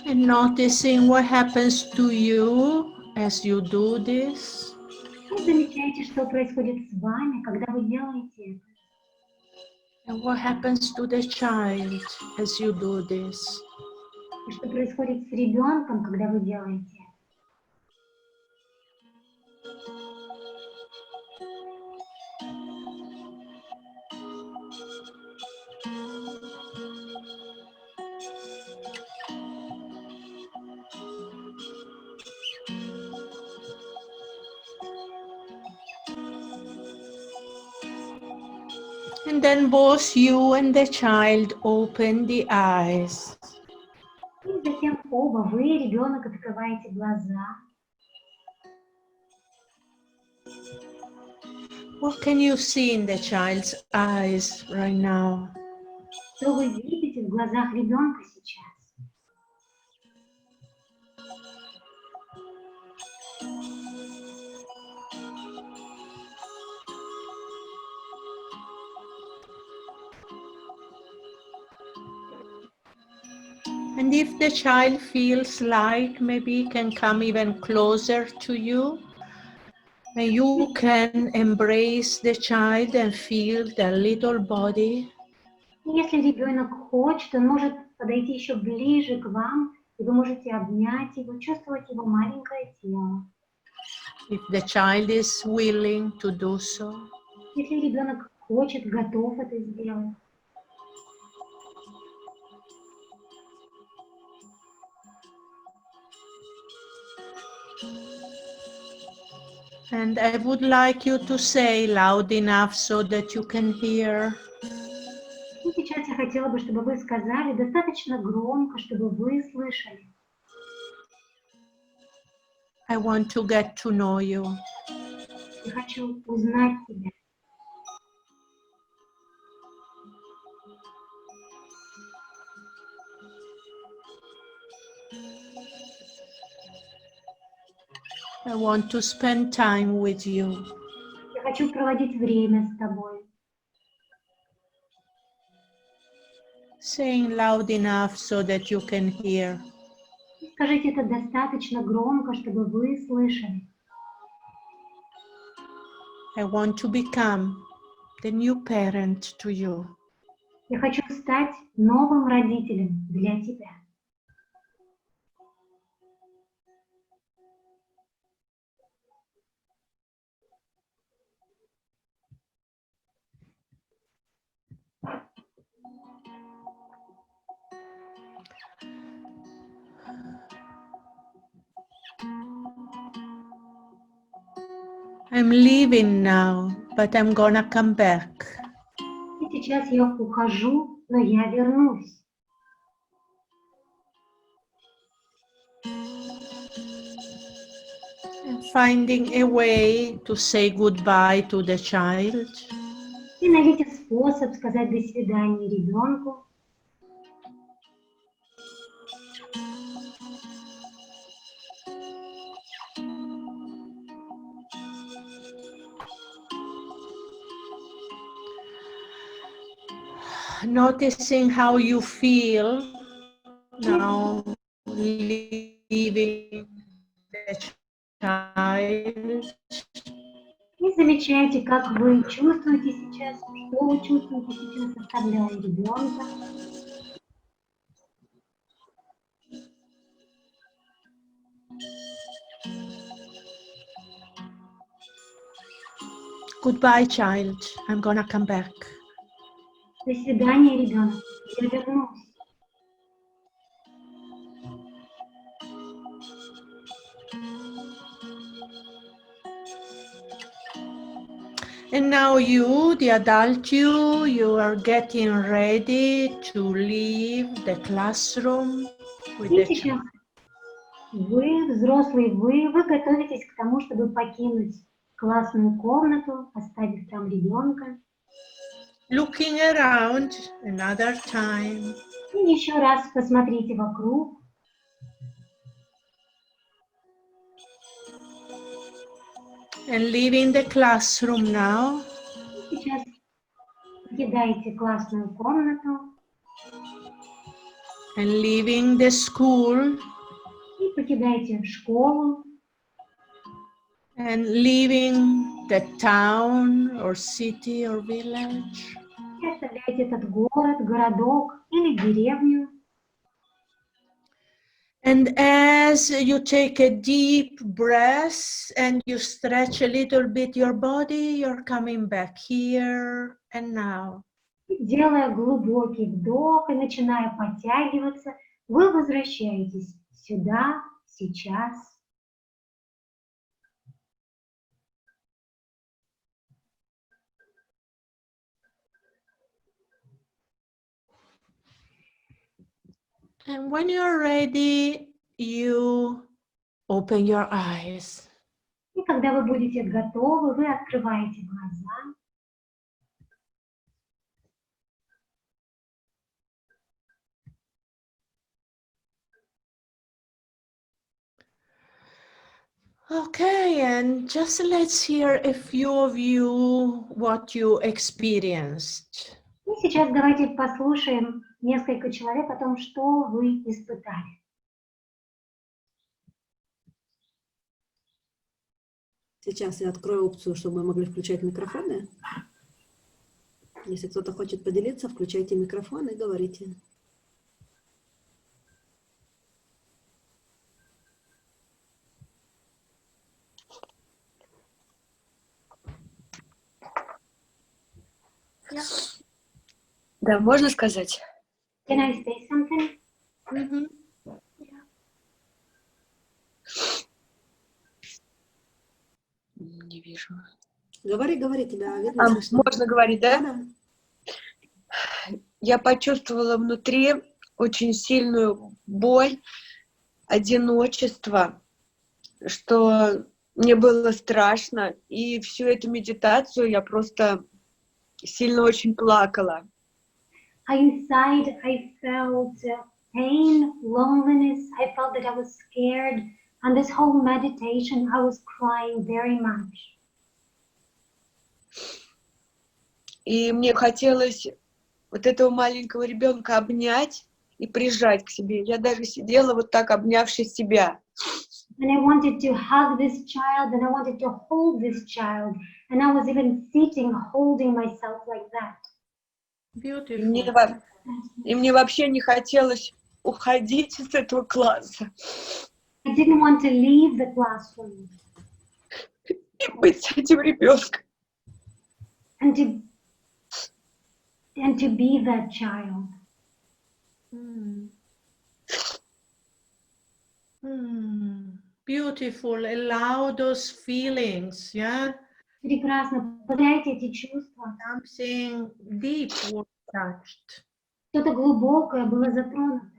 And noticing what happens to you as you do this. И замечаете, что происходит с вами, когда вы делаете это. And what happens to the child as you do this. И что происходит с ребенком, когда вы делаете это. And then both you and the child open the eyes. И затем оба, вы и ребенок, открываете глаза. What can you see in the child's eyes right now? Что вы видите в глазах ребенка сейчас? And if the child feels like maybe can come even closer to you, and you can embrace the child and feel the little body. Если ребенок хочет, он может подойти еще ближе к вам, и вы можете обнять его, чувствовать его маленькое тело. If the child is willing to do so. Если ребенок хочет, готов это сделать. And I would like you to say loud enough so that you can hear. И сейчас я хотела бы, чтобы вы сказали достаточно громко, чтобы вы слышали. I want to get to know you. Я хочу узнать тебя. I want to spend time with you. Я хочу проводить время с тобой. Saying loud enough so that you can hear. Скажите это достаточно громко, чтобы вы слышали. I want to become the new parent to you. Я хочу стать новым родителем для тебя. I'm leaving now, but I'm gonna come back. И сейчас я ухожу, но я вернусь. I'm finding a way to say goodbye to the child. И найдите способ сказать до свидания ребенку. Noticing how you feel now leaving the child. И замечайте, как вы чувствуете сейчас, что вы чувствуете сейчас, оставляя ребенка. Goodbye, child. I'm gonna come back. До свидания, ребенок. Я вернусь. And now you, the adult you are getting ready to leave the classroom with И the сейчас child. вы, взрослый вы готовитесь к тому, чтобы покинуть классную комнату, оставив там ребенка. Looking around another time. И еще раз посмотрите вокруг. And leaving the classroom now. Сейчас покидаете классную комнату And leaving the school. и покидаете школу. And leaving the town or city or village. И оставляете этот город, городок или деревню. And as you take a deep breath and you stretch a little bit your body, you're coming back here and now. И делая глубокий вдох и начиная подтягиваться, вы возвращаетесь сюда, сейчас. And when you're ready, you open your eyes. И когда вы будете готовы, вы открываете глаза. Okay, and just let's hear a few of you what you experienced. И сейчас давайте послушаем несколько человек о том, что вы испытали. Сейчас я открою опцию, чтобы мы могли включать микрофоны. Если кто-то хочет поделиться, включайте микрофон и говорите. Да, можно сказать? Can I say something? Mhm. Не вижу. Говори, тебя видно, слышно. Можно говорить, да? Да. Я почувствовала внутри очень сильную боль, одиночество, что мне было страшно, и всю эту медитацию я просто сильно очень плакала. Inside, I felt pain, loneliness. I felt that I was scared. And this whole meditation, I was crying very much. И мне хотелось вот этого маленького ребенка обнять и прижать к себе. Я даже сидела вот так, обнявшись себя. And I wanted to hug this child, and I wanted to hold this child. And I was even sitting, holding myself like that. Beautiful. И мне вообще не хотелось уходить из этого класса. I didn't want to leave the classroom. И быть с этим ребенком. And to be that child. Beautiful. Allow those feelings, yeah? Прекрасно. Позволяйте эти чувства. Something deep was touched. Что-то глубокое было затронуто.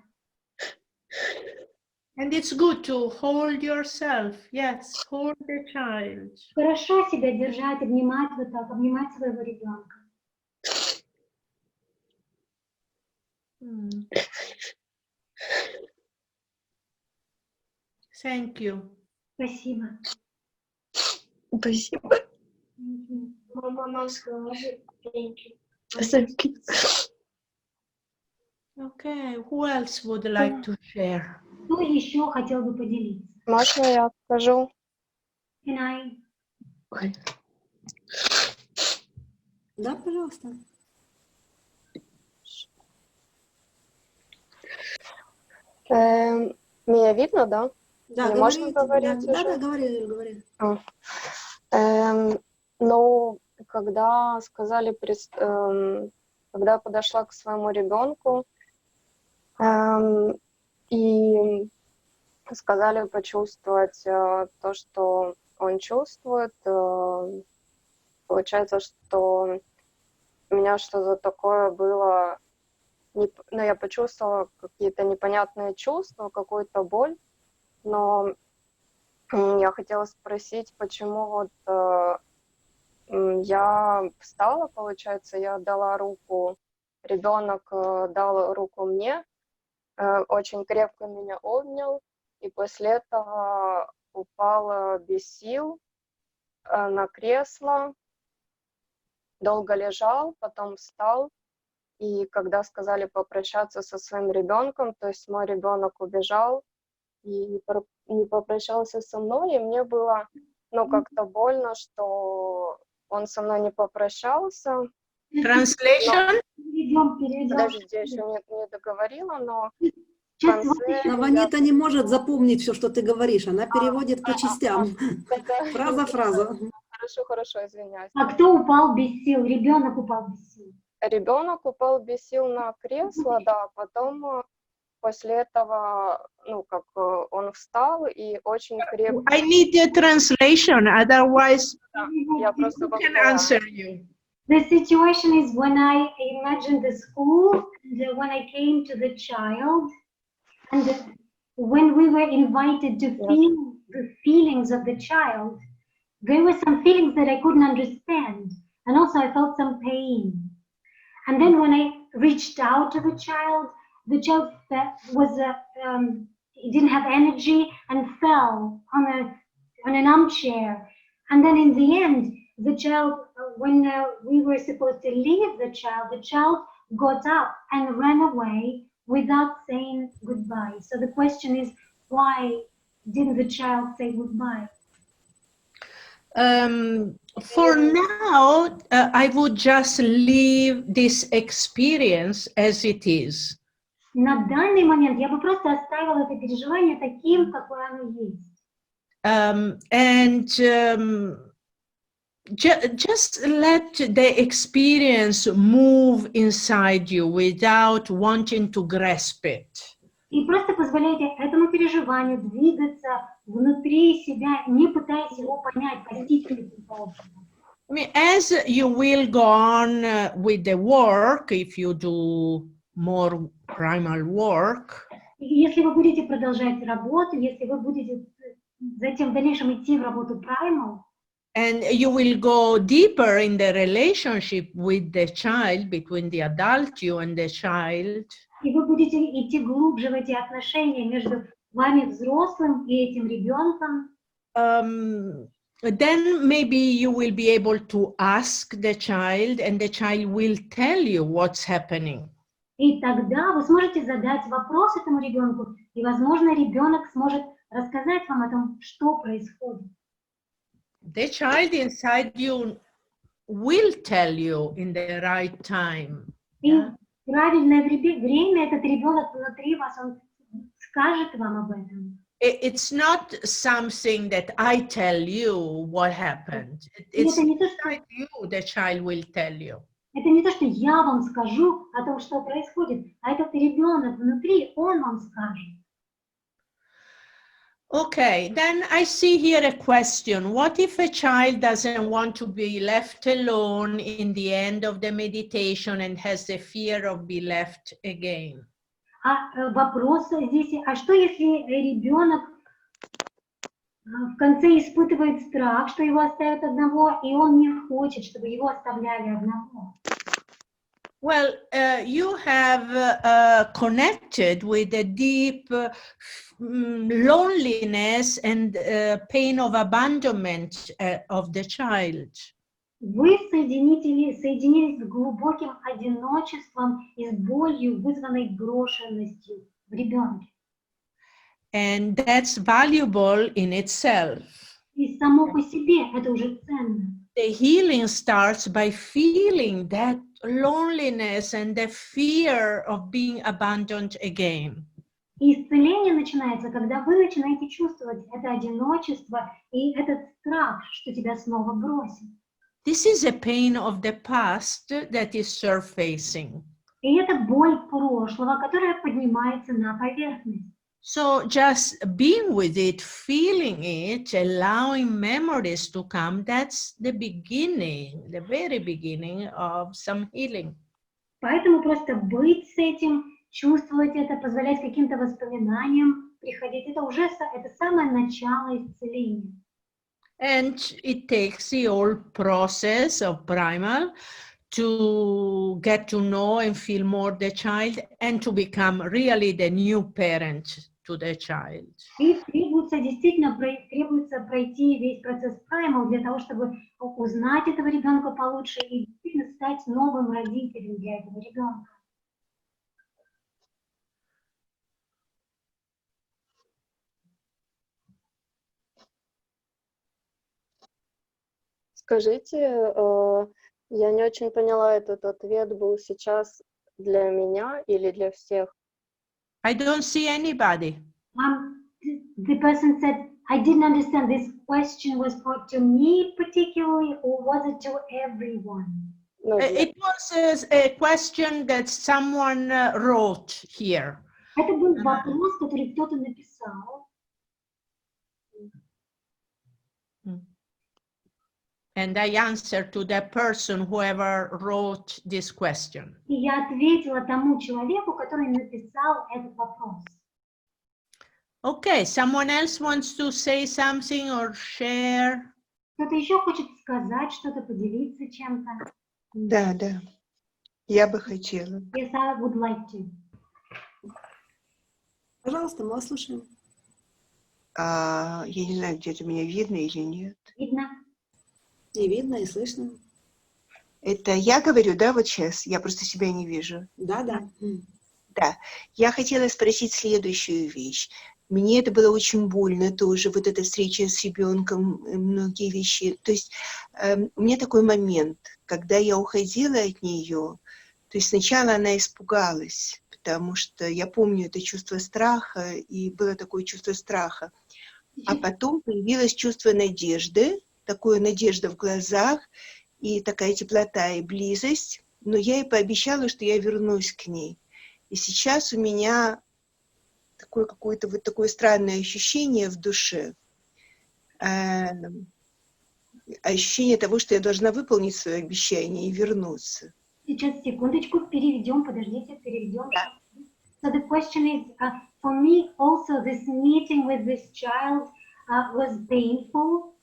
And it's good to hold yourself. Yes, hold the child. Хорошо себя держать, обнимать вот так, обнимать своего ребенка. Thank you. Спасибо. Спасибо. Мама сказала, thank you. Thank you. Okay, who else would like to share? Кто еще хотел бы поделиться? Можно я скажу? Can I? Да, пожалуйста. Меня видно, да? Да, Или можно говорить да, уже? говори. Ну, когда сказали, когда я подошла к своему ребенку и сказали почувствовать то, что он чувствует, получается, что у меня что-то такое было, я почувствовала какие-то непонятные чувства, какую-то боль, но я хотела спросить, почему вот я встала, получается, я дала руку, ребенок дал руку мне, очень крепко меня обнял, и после этого упала без сил на кресло, долго лежал, потом встал, и когда сказали попрощаться со своим ребенком, то есть мой ребенок убежал и не попрощался со мной, и мне было, как-то больно, что он со мной не попрощался. Translation? Перейдем. Я еще не договорила, но в Сейчас конце... Но Ванита не может запомнить все, что ты говоришь. Она переводит по частям. Фраза. Хорошо, извиняюсь. А кто упал без сил? Ребенок упал без сил. Ребенок упал без сил на кресло, да, потом после этого, он встал и очень крепко... I need a translation, otherwise Я просто who can answer you? The situation is when I imagined the school, and when I came to the child, and when we were invited to feel the feelings of the child, there were some feelings that I couldn't understand, and also I felt some pain. And then when I reached out to the child he didn't have energy and fell on an armchair. And then in the end, the child, when we were supposed to leave the child got up and ran away without saying goodbye. So the question is, why didn't the child say goodbye? For now, I would just leave this experience as it is. На данный момент я бы просто оставила это переживание таким, какое оно есть. Just let the experience move inside you without wanting to grasp it. И просто позволяйте этому переживанию двигаться внутри себя, не пытаясь его понять, постичь каким-то образом. I mean, as you will go on with the work, if you do more primal work, И если вы будете продолжать работу, если вы будете затем в дальнейшем идти в работу primal, and you will go deeper in the relationship with the child, between the adult you and the child, и вы будете идти глубже в эти отношения между вами, взрослым, и этим ребенком, then maybe you will be able to ask the child and the child will tell you what's happening. и тогда вы сможете задать вопрос этому ребенку, и, возможно, ребенок сможет рассказать вам о том, что происходит. The child inside you will tell you in the right time. И в правильное время этот ребенок внутри вас, он скажет вам об этом. It's not something that I tell you what happened. It's inside you, the child will tell you. Это не то, что я вам скажу о том, что происходит, а этот ребенок внутри, он вам скажет. Okay, then I see here a question. What if a child doesn't want to be left alone in the end of the meditation and has the fear of being left again? А вопрос здесь, а что если ребенок в конце испытывает страх, что его оставят одного, и он не хочет, чтобы его оставляли одного? Well, you have connected with a deep loneliness and pain of abandonment of the child. Вы соединились с глубоким одиночеством и с болью, вызванной брошенностью в ребенке. And that's valuable in itself. И само по себе это уже ценно. The healing starts by feeling that loneliness and the fear of being abandoned again. И исцеление начинается, когда вы начинаете чувствовать это одиночество и этот страх, что тебя снова бросят. This is a pain of the past that is surfacing. И это боль прошлого, которая поднимается на поверхность. So just being with it, feeling it, allowing memories to come, that's the beginning, the very beginning of some healing. Поэтому просто быть с этим, чувствовать это, позволять каким-то воспоминаниям приходить, это самое начало исцеления. And it takes the whole process of primal to get to know and feel more the child and to become really the new parent to the child. И действительно требуется пройти весь процесс primal для того, чтобы узнать этого ребенка получше и действительно стать новым родителем для этого ребенка. Скажите, я не очень поняла, этот ответ был сейчас для меня или для всех? I don't see anybody. The person said, I didn't understand, this question was put to me particularly, or was it to everyone? Ну, It was a question that someone wrote here. Это был вопрос, который кто-то написал. And I answered to that person, whoever wrote this question. И я ответила тому человеку, который написал этот вопрос. Okay, someone else wants to say something or share? Кто-то еще хочет сказать, что-то поделиться чем-то? Да, я бы хотела. Yes, I would like to. Пожалуйста, мы вас слушаем. Я не знаю, где-то меня видно или нет. Видно? И видно, и слышно. Это я говорю, да, вот сейчас? Я просто себя не вижу. Да. Да. Я хотела спросить следующую вещь. Мне это было очень больно тоже, вот эта встреча с ребенком, многие вещи. То есть у меня такой момент, когда я уходила от нее, то есть сначала она испугалась, потому что я помню это чувство страха, и было такое чувство страха. А потом появилось чувство надежды, такое надежда в глазах, и такая теплота и близость. Но я ей пообещала, что я вернусь к ней. И сейчас у меня такое какое-то вот такое странное ощущение в душе. Ощущение того, что я должна выполнить свое обещание и вернуться. Сейчас, секундочку, переведем, подождите, переведем. So the question is, for me also this meeting with this child was painful,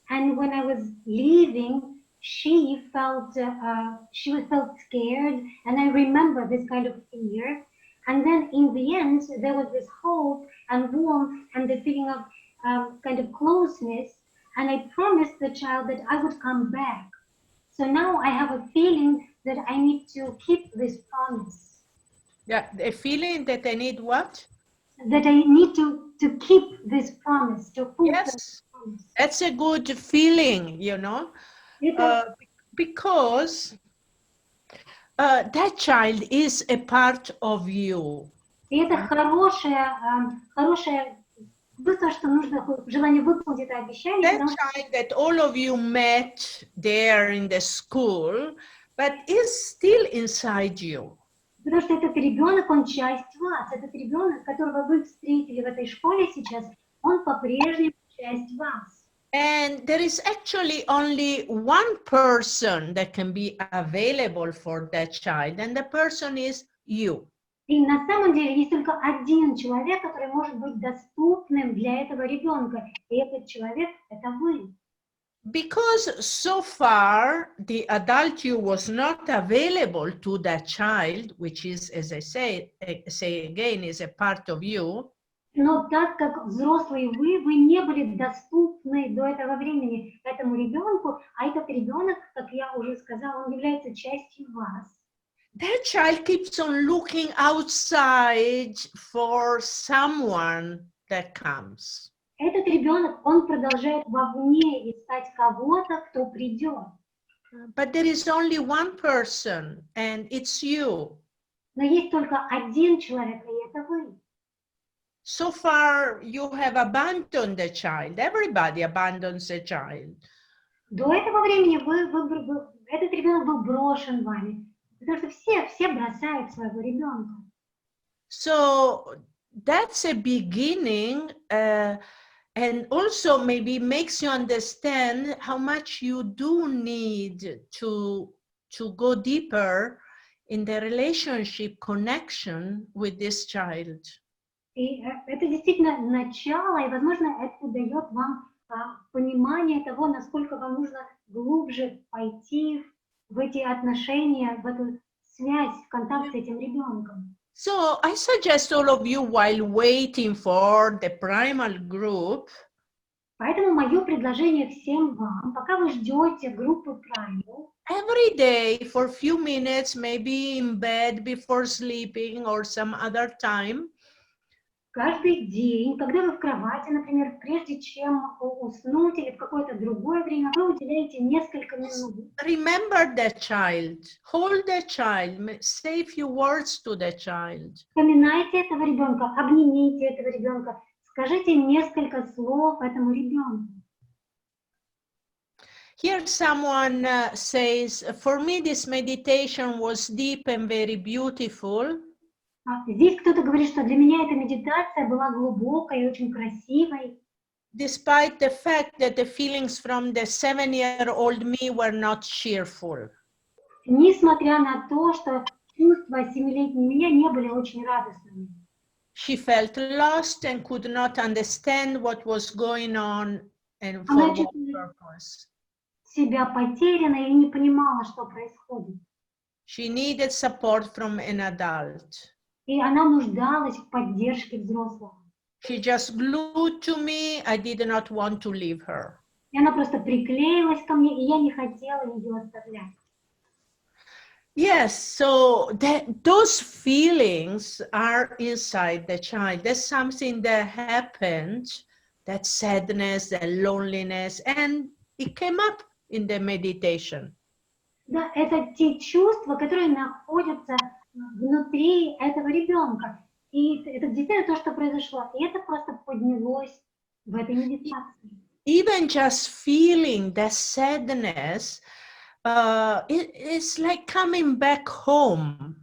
and when I was leaving, she felt scared, and I remember this kind of fear. And then in the end, there was this hope and warmth and the feeling of kind of closeness. And I promised the child that I would come back. So now I have a feeling that I need to keep this promise. Yeah, a feeling that I need what? That I need to keep this promise, to fulfill this promise. That's a good feeling, you know, because that child is a part of you. И это хорошее, то, что нужно, желание выполнить это обещание. That child that all of you met there in the school, but is still inside you. Потому что этот ребенок, он часть вас. Этот ребенок, которого вы встретили в этой школе сейчас, он по-прежнему часть вас. And there is actually only one person that can be available for that child, and the person is you. И на самом деле есть только один человек, который может быть доступным для этого ребенка. И этот человек — это вы. Because so far the adult you was not available to that child, which is, as I say again, is a part of you. Но так как взрослые вы не были доступны до этого времени этому ребенку, а этот ребенок, как я уже сказала, он является частью вас. That child keeps on looking outside for someone that comes. Этот ребенок, он продолжает вовне искать кого-то, кто придет. But there is only one person, and it's you. Но есть только один человек, и это вы. So far, you have abandoned the child. Everybody abandons a child. До этого времени этот ребенок был брошен вами. Потому что все бросают своего ребенка. So that's a beginning, and also maybe makes you understand how much you do need to go deeper in the relationship connection with this child. И это действительно начало, и, возможно, это дает вам понимание того, насколько вам нужно глубже пойти в эти отношения, в эту связь, в контакт с этим ребенком. So I suggest all of you, while waiting for the primal group, Поэтому мое предложение всем вам, пока вы ждете группы Primal, every day for a few minutes, maybe in bed before sleeping or some other time, каждый день, когда вы в кровати, например, прежде чем уснуть или в какое-то другое время, вы уделяете несколько минут. remember that child, hold that child, say a few words to that child. Вспоминайте этого ребенка, обнимите этого ребенка, скажите несколько слов этому ребенку. Here someone says, for me this meditation was deep and very beautiful. Здесь кто-то говорит, что для меня эта медитация была глубокой и очень красивой. Despite the fact that the feelings from the 7-year-old me were not cheerful. Несмотря на то, что чувства 7-летней меня не были очень радостными. She felt lost and could not understand what was going on and for what purpose. Себя потерянной и не понимала, что происходит. She needed support from an adult. И она нуждалась в поддержке взрослого. She just glued to me. I did not want to leave her. И она просто приклеилась ко мне, и я не хотела ее оставлять. Yes, so those feelings are inside the child. There's something that happened, that sadness, that loneliness, and it came up in the meditation. Да, это те чувства, которые находятся внутри этого ребенка. И это действительно то, что произошло. И это просто поднялось в этой медитации. Even just feeling that sadness, it's like coming back home.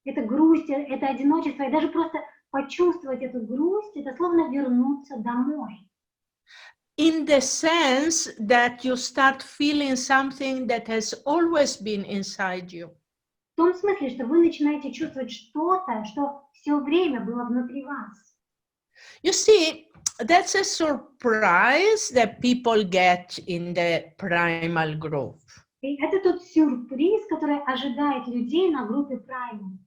Это грусть, это одиночество. И даже просто почувствовать эту грусть, это словно вернуться домой. In the sense that you start feeling something that has always been inside you. В том смысле, что вы начинаете чувствовать что-то, что все время было внутри вас. You see, that's a surprise that people get in the primal group. И это тот сюрприз, который ожидает людей на группе Primal.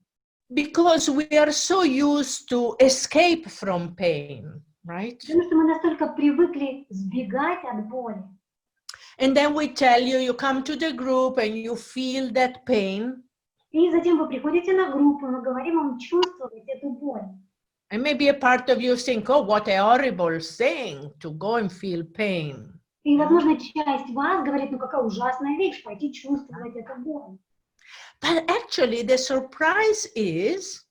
Because we are so used to escape from pain, right? Потому что мы настолько привыкли сбегать от боли. And then we tell you, you come to the group and you feel that pain. И затем вы приходите на группу, мы говорим вам чувствовать эту боль. And maybe a part of you think, oh, what a horrible thing to go and feel pain. И, возможно, часть вас говорит, ну какая ужасная вещь, пойти чувствовать эту боль. But actually the surprise is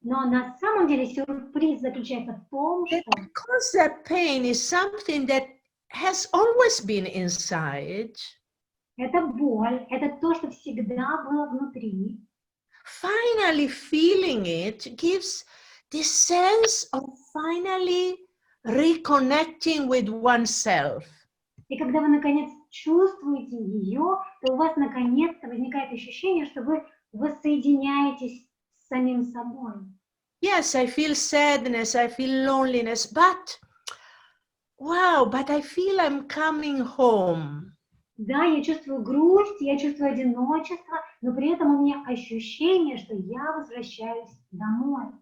Но на самом деле сюрприз заключается в том, that что because that pain is something that has always been inside, эта боль, это то, что всегда было внутри. finally feeling it gives this sense of finally reconnecting with oneself. И когда вы, наконец, чувствуете ее, то у вас, наконец-то, возникает ощущение, что вы воссоединяетесь с самим собой. Yes, I feel sadness, I feel loneliness, but wow, but I feel I'm coming home. Да, я чувствую грусть, я чувствую одиночество, но при этом у меня ощущение, что я возвращаюсь домой.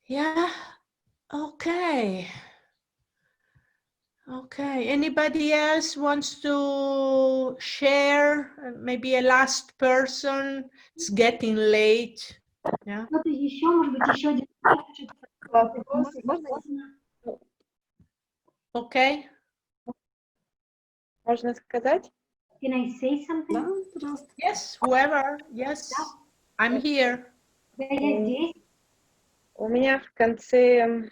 Yeah, okay. Okay, anybody else wants to share? Maybe a last person? It's getting late. Yeah. Кто-то еще, может быть, еще один хочет. Okay. Можно сказать? Can I say something? Да, пожалуйста. Yes, whoever. Yes, I'm here. Да, я здесь. У меня в конце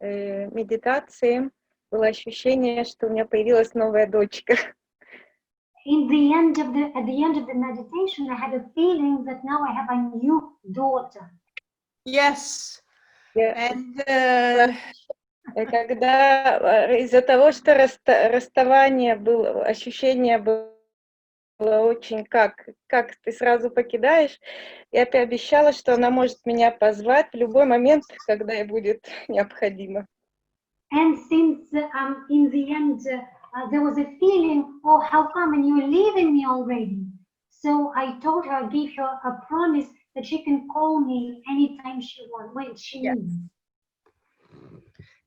медитации было ощущение, что у меня появилась новая дочка. At the end of the meditation, I had a feeling that now I have a new daughter. Yes. And когда из-за того, что расставание было, ощущение было очень как ты сразу покидаешь, я пообещала, что она может меня позвать в любой момент, когда ей будет необходимо. And since in the end there was a feeling, oh, how come and you're leaving me already? So I told her, I gave her a promise that she can call me anytime she wants, when she needs.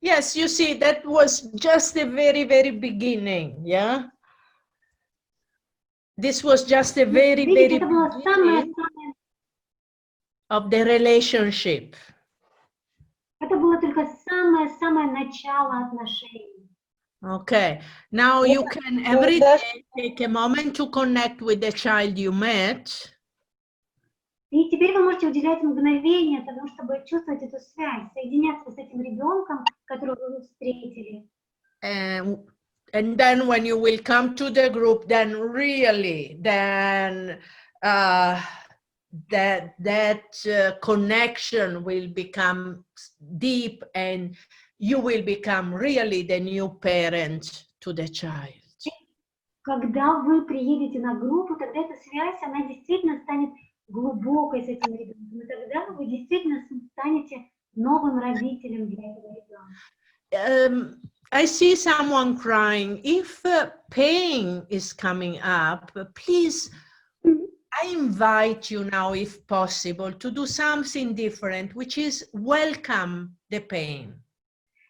yes, you see, that was just the very, very beginning, yeah? This was just the very, very Это было beginning of the relationship. Это было только самое начало отношений. Okay, now you can every day take a moment to connect with the child you met. И теперь вы можете уделять мгновение тому, чтобы чувствовать эту связь, соединяться с этим ребенком, которого вы встретили. And then when you will come to the group, then really, then that connection will become deep and you will become really the new parent to the child. Когда вы приедете на группу, тогда эта связь, она действительно станет глубокой с этим ребенком. И тогда вы действительно станете новым родителем для этого ребенка. I see someone crying. If pain is coming up, please, I invite you now, if possible, to do something different, which is welcome the pain.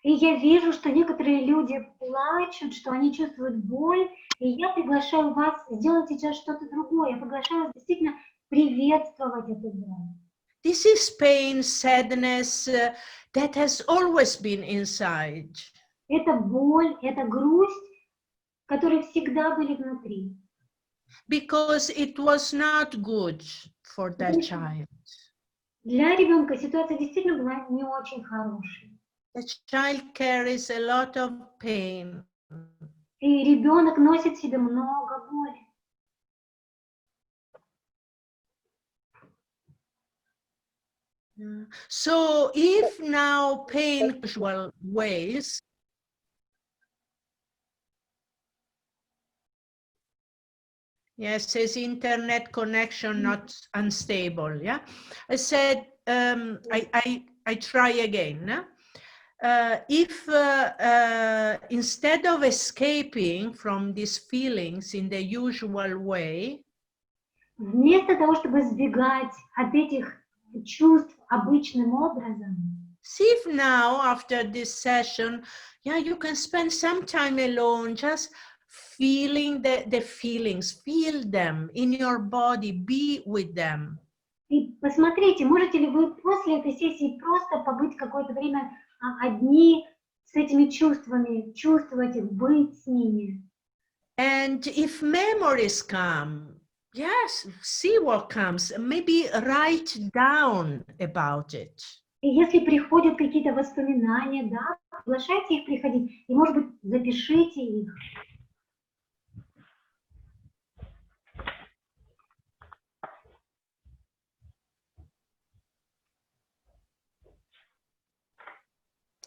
И я вижу, что некоторые люди плачут, что они чувствуют боль, и я приглашаю вас сделать сейчас что-то другое. Я приглашаю вас действительно приветствовать эту боль. This is pain, sadness that has always been inside. Это боль, это грусть, которые всегда были внутри. Because it was not good for that child. Для ребенка ситуация действительно была не очень хорошей. The child carries a lot of pain. И ребенок носит в себе много боли. So if now pain usual ways, yes, says internet connection not unstable. Yeah, I said I try again. If instead of escaping from these feelings in the usual way, вместо того, чтобы сбегать от этих чувств обычным образом, see if now after this session, yeah, you can spend some time alone, just feeling the feelings, feel them in your body, be with them. И посмотрите, можете ли вы после этой сессии просто побыть какое-то время одни с этими чувствами, чувствовать их, быть с ними. And if memories come, yes, see what comes, maybe write down about it. И если приходят какие-то воспоминания, да, приглашайте их приходить, и, может быть, запишите их.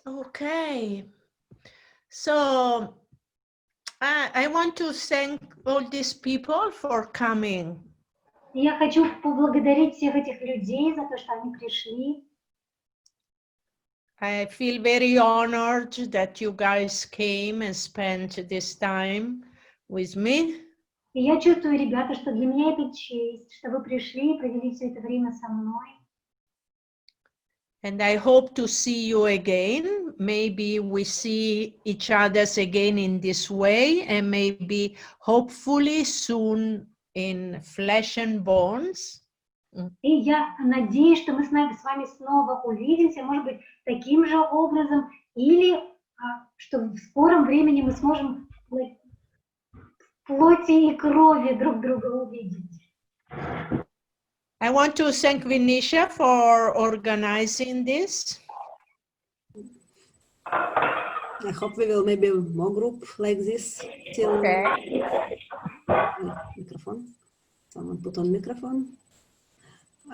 Okay, so I want to thank all these people for coming. Я хочу поблагодарить всех этих людей за то, что они пришли. I feel very honored that you guys came and spent this time with me. И я чувствую, ребята, что для меня это честь, что вы пришли и провели все это время со мной. And I hope to see you again. Maybe we see each other again in this way, and maybe hopefully soon in flesh and bones. И я надеюсь, что мы с вами снова увидимся, может быть, таким же образом, или что в скором времени мы сможем в плоти и крови друг друга увидеть. I want to thank Vinisha for organizing this. I hope we will maybe more group like this till. Okay. Microphone. Someone put on microphone.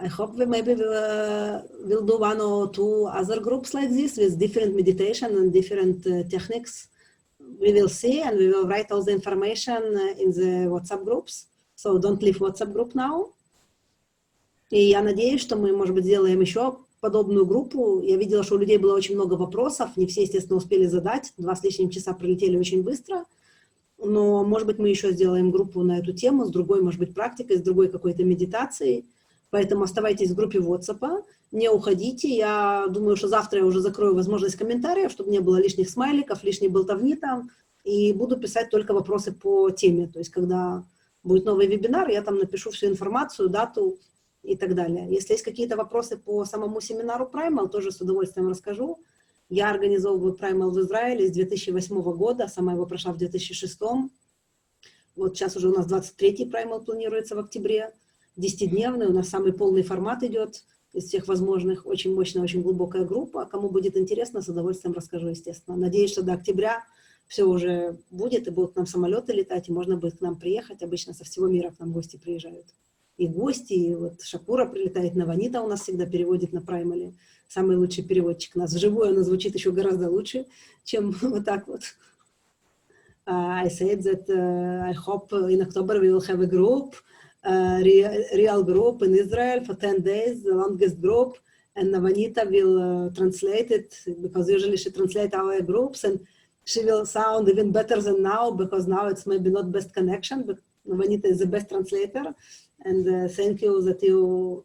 I hope we maybe will do 1 or 2 other groups like this with different meditation and different techniques. We will see, and we will write all the information in the WhatsApp groups. So don't leave WhatsApp group now. И я надеюсь, что мы, может быть, сделаем еще подобную группу. Я видела, что у людей было очень много вопросов, не все, естественно, успели задать. 2 с лишним часа пролетели очень быстро. Но, может быть, мы еще сделаем группу на эту тему с другой, может быть, практикой, с другой какой-то медитацией. Поэтому оставайтесь в группе WhatsApp, не уходите. Я думаю, что завтра я уже закрою возможность комментариев, чтобы не было лишних смайликов, лишней болтовни там. И буду писать только вопросы по теме. То есть, когда будет новый вебинар, я там напишу всю информацию, дату и так далее. Если есть какие-то вопросы по самому семинару Primal, тоже с удовольствием расскажу. Я организовываю Primal в Израиле с 2008 года, сама его прошла в 2006. Вот сейчас уже у нас 23-й Primal планируется в октябре, 10-дневный, у нас самый полный формат идет из всех возможных, очень мощная, очень глубокая группа. Кому будет интересно, с удовольствием расскажу, естественно. Надеюсь, что до октября все уже будет, и будут к нам самолеты летать, и можно будет к нам приехать. Обычно со всего мира к нам гости приезжают. И гости, и вот Шакура прилетает, Ванита у нас всегда переводит на Праймале. Самый лучший переводчик у нас. Вживую она звучит еще гораздо лучше, чем вот так вот. I said that I hope in October we will have a group, real group in Israel for 10 days, the longest group, and Vanita will translate it, because usually she translates our groups, and she will sound even better than now, because now it's maybe not best connection, but Vanita is the best translator. And thank you that you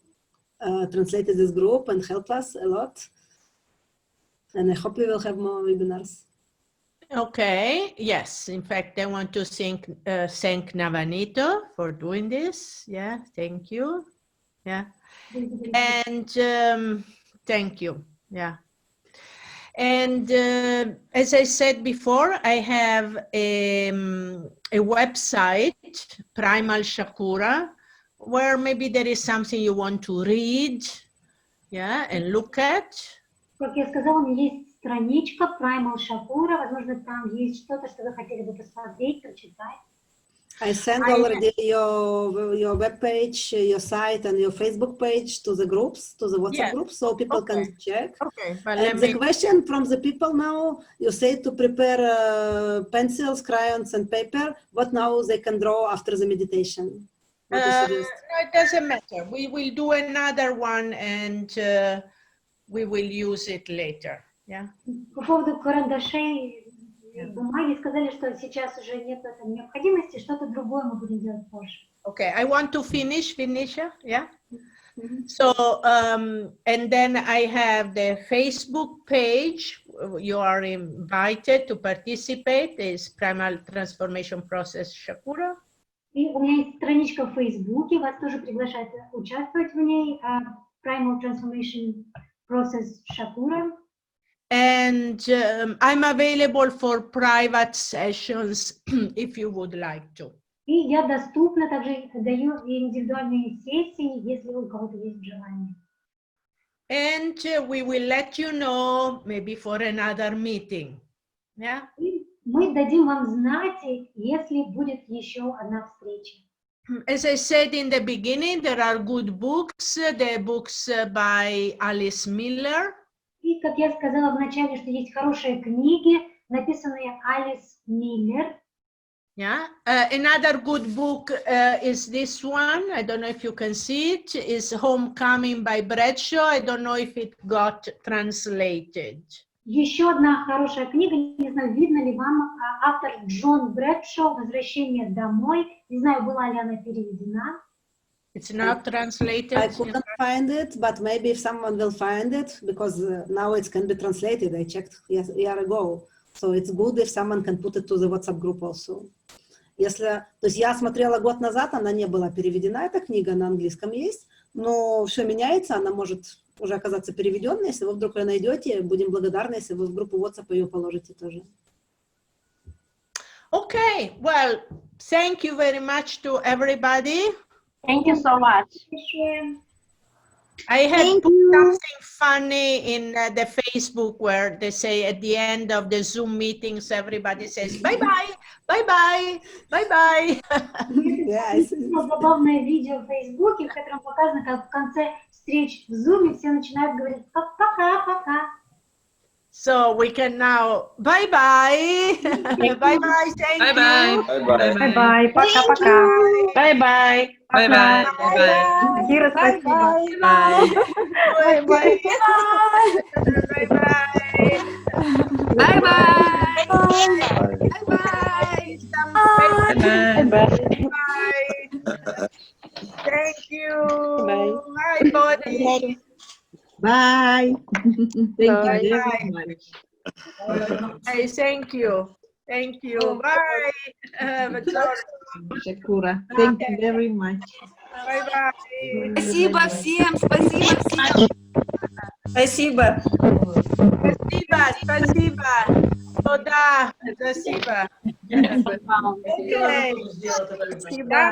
translated this group and helped us a lot. And I hope we will have more webinars. Okay, yes. In fact, I want to thank Navanito for doing this. Yeah, thank you. Yeah. And thank you. Yeah. And as I said before, I have a website, Prem Shakuroi, where maybe there is something you want to read, yeah, and look at. Как я сказала, у меня есть страничка Прем Шакурой, возможно, там есть что-то, что вы хотели бы посмотреть, прочитать. I sent already your web page, your site, and your Facebook page to the groups, to the WhatsApp groups, so people can check. Okay, but And the question from the people now, you say to prepare pencils, crayons, and paper. What now they can draw after the meditation? What you suggest? No, it doesn't matter. We will do another one, and we will use it later. Yeah. По поводу карандашей, бумаги сказали, что сейчас уже нет в этом необходимости, что-то другое мы будем делать позже. Okay, I want to finish, yeah? So, and then I have the Facebook page. You are invited to participate. It's Primal Transformation Process Shakura. И у меня есть страничка в Фейсбуке, вас тоже приглашают участвовать в ней, Primal Transformation Process Shakura. And I'm available for private sessions if you would like to. И я доступна, также даю индивидуальные сессии, если у кого-то есть желание. And we will let you know maybe for another meeting. Yeah? И мы дадим вам знать, если будет еще одна встреча. As I said in the beginning, there are good books. The books by Alice Miller. И, как я сказала в начале, что есть хорошие книги, написанные Алис Миллер. Yeah. Another good book is this one. I don't know if you can see it. It's Homecoming by Bradshaw. I don't know if it got translated. Еще одна хорошая книга, не знаю, видно ли вам, автор Джон Брэдшоу «Возвращение домой». Не знаю, была ли она переведена. It's not translated. I couldn't find it, but maybe if someone will find it, because now it can be translated. I checked a year ago. So it's good if someone can put it to the WhatsApp group also. Если, то есть я смотрела год назад, она не была переведена, эта книга на английском есть, но все меняется, она может уже оказаться переведенной. Если вы вдруг ее найдете, будем благодарны, если вы в группу WhatsApp ее положите тоже. Okay, well, thank you very much to everybody. Thank you so much. I had put something funny in the Facebook where they say at the end of the Zoom meetings, everybody says, bye-bye, bye-bye, bye-bye. Забавное видео в Фейсбуке, в котором показано, как в конце встреч в Zoom все начинают говорить пока-пока. So we can now bye-bye. Bye-bye, thank you. Bye-bye, пока-пока. Bye-bye. Bye-bye. Кира, спасибо. Bye-bye. Bye-bye. Bye-bye. Thank you. Bye, buddy. Bye. Thank you very much. Hey, thank you. Thank you. Bye. Shakura. Thank you very much. Bye-bye. Спасибо всем, спасибо всем. Спасибо. Спасибо. Toda. Спасибо.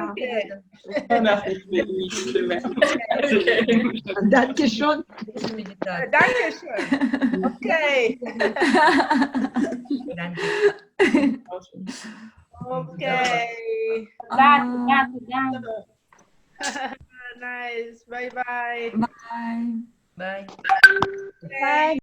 Okay. Danke schön. Danke schön. Okay. Okay. Nice. Bye-bye. Bye. Bye. Bye.